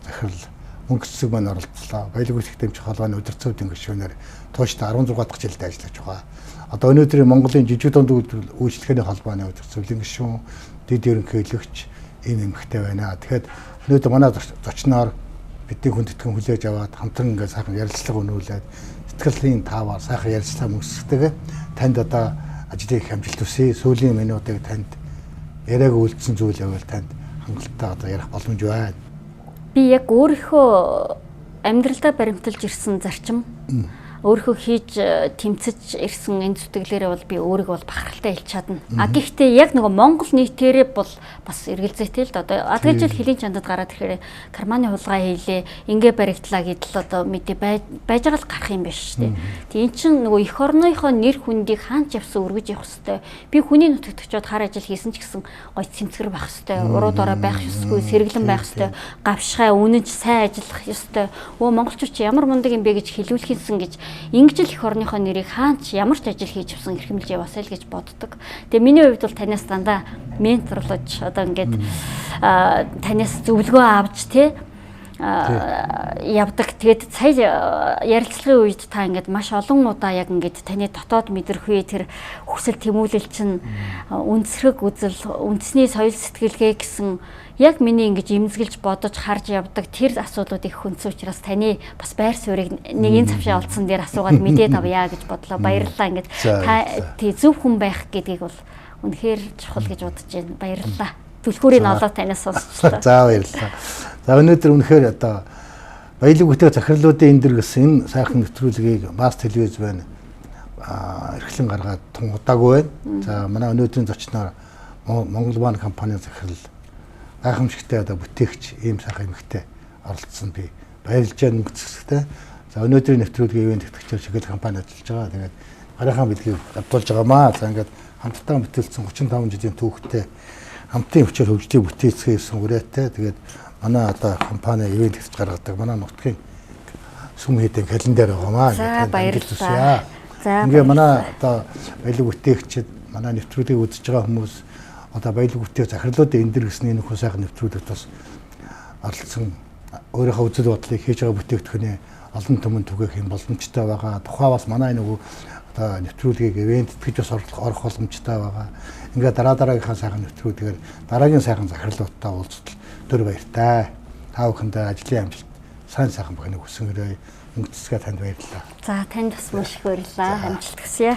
захирал мөнгө цэцэг маань оролцлоо. Баялаг үйлчлэг дэмжих холбооны удирдлагын гишүүнээр тууштай 16 дахь жилдээ ажиллаж байгаа. Одоо өнөөдрийн Монголын жижиг дунд үйлчлэгээний холбооны удирдлагын гишүүн, дэд ерөнхийлөгч ийм эмэгтэй байна. Тэгэхээр өнөөдөр манай зочноор бидний хүндэтгэн хүлээж аваад хамтран ингээ сайхан ярилцлага өнүүлээд сэтгэлийн тааваар сайхан ярилцлага мөсгөхтэйгээ танд одоо ажлын их амжилт хүсье. Сүүлийн минутыг танд яриаг үйлдсэн зүйл явал танд хангалттай одоо ярих боломж байна. Би яг өөрийнхөө амьдралдаа баримталж ирсэн зарчим өөрийнхөө хийж тэмцэж ирсэн энэ зүтгэлээрээ бол би өөрийгөө бол бахархалтай хэлж чадна. Гэхдээ яг нөгөө Монгол нийтээрээ бол бас эргэлзээтэй л да. Одоо адгаж жил хөлийн чандад гараад ирэхээр карманы хулгай хийлээ, ингээ баригдлаа гэдэл одоо мэдээ байж байгаа л гарах юм байна шүү дээ. Тэгээ эн чинь нөгөө эх орныхоо нэр хүндийг хаач явсан өргөж явах хэвээр. Би хүний нутагт очиод хар ажил хийсэн ч гэсэн гоё цэмцгэр байх хэвээр, уруу дорой байх ёсгүй, сэргэлэн байх хэвээр, гавшгай үнэнч сайн ажиллах ёстой. Монголчууд чи ямар мундаг юм бэ гэж хэлүүлэхийнсэн гэж ингэж л эх орныхоо нэрийг хаач ямар ч ажил хийж авсан эрхэмлж яваасай л гэж боддог. Тэгээ миний хувьд бол танаас дандаа менторлож одоо ингээд танаас зөвлөгөө авч те явдаг. Тэгээд сая ярилцлагын үед та ингээд маш олон удаа яг ингээд таны дотоод мэдрэхүй тэр хүсэл тэмүүлэл чинь үндэсрэг үзэл, үндэсний соёл сэтгэлгээ гэсэн яг миний ингэж имзгэлж бодож харж явдаг тэр асуудлууд их хүнсэн учраас таны бас байр суурийг нэг энэ цавшаа олдсон дээр асуугаад мэдээд авъя гэж бодлоо. Баярлалаа ингээд та тий зөв хүн байх гэдгийг бол үнэхээр чухал гэж бодож байна. Баярлалаа. Түлхүүрийн олоо танаас сонсчлаа. За баярлалаа. За өнөөдөр үнэхээр одоо баялаг бүтээх захирлуудын энэ дэр гэсэн энэ сайхан нэвтрүүлгийг Мас телевиз байна эрхлэн гаргаад тун удаагүй байна. За манай өнөөдрийн зочноор Монгол Бар компани захирал гайхамшигтай одоо бүтээгч ийм сайхан эмэгтэй оролцсон би баярлж байна мөнгөцөхтэй. За өнөөдрийн нэвтрүүлгийн ивент тэтгэгчээр чиглэл компани ажиллаж байгаа. Тэгээд гарынхаа бэлгийг давтуулж байгаамаа. За ингээд хамтдаа бүтээлсэн 35 жилийн түүхтэй хамтын хүчээр хөгжлийн бүтээцгээ гэсэн үрээтэй. Тэгээд манай одоо компани ивент хийж гаргадаг манай нутгийн сүм хийдийн календар байгаамаа. За баярлалаа. За ингээ манай одоо баялаг бүтээгчид манай нэвтрүүлгийг үзэж байгаа хүмүүс одоо баялаг бүтээх захирлуудын энэ дэр гэсний нөхөн сайхан нэвтрүүлэгт бас оролцсон өөрийнхөө үзэл бодлыг хийж байгаа бүтээгдэхүүнээ олон түмэн түгээх юм боломжтой байгаа. Тухай бас манай нөгөө одоо нэвтрүүлгийг ивент гэж бас орох боломжтой байгаа. Ингээ дараагийнхаа сайхан нэвтрүүлгээр дараагийн сайхан захирлуудтай уулзтал төр баяртай. Та бүхэндээ ажлын амжилт сайн сайхан бүхнийг хүсэнгээрээ мөнгө цэцгээ танд баярлалаа. За танд бас маш их баярлалаа. Амжилт хүсье.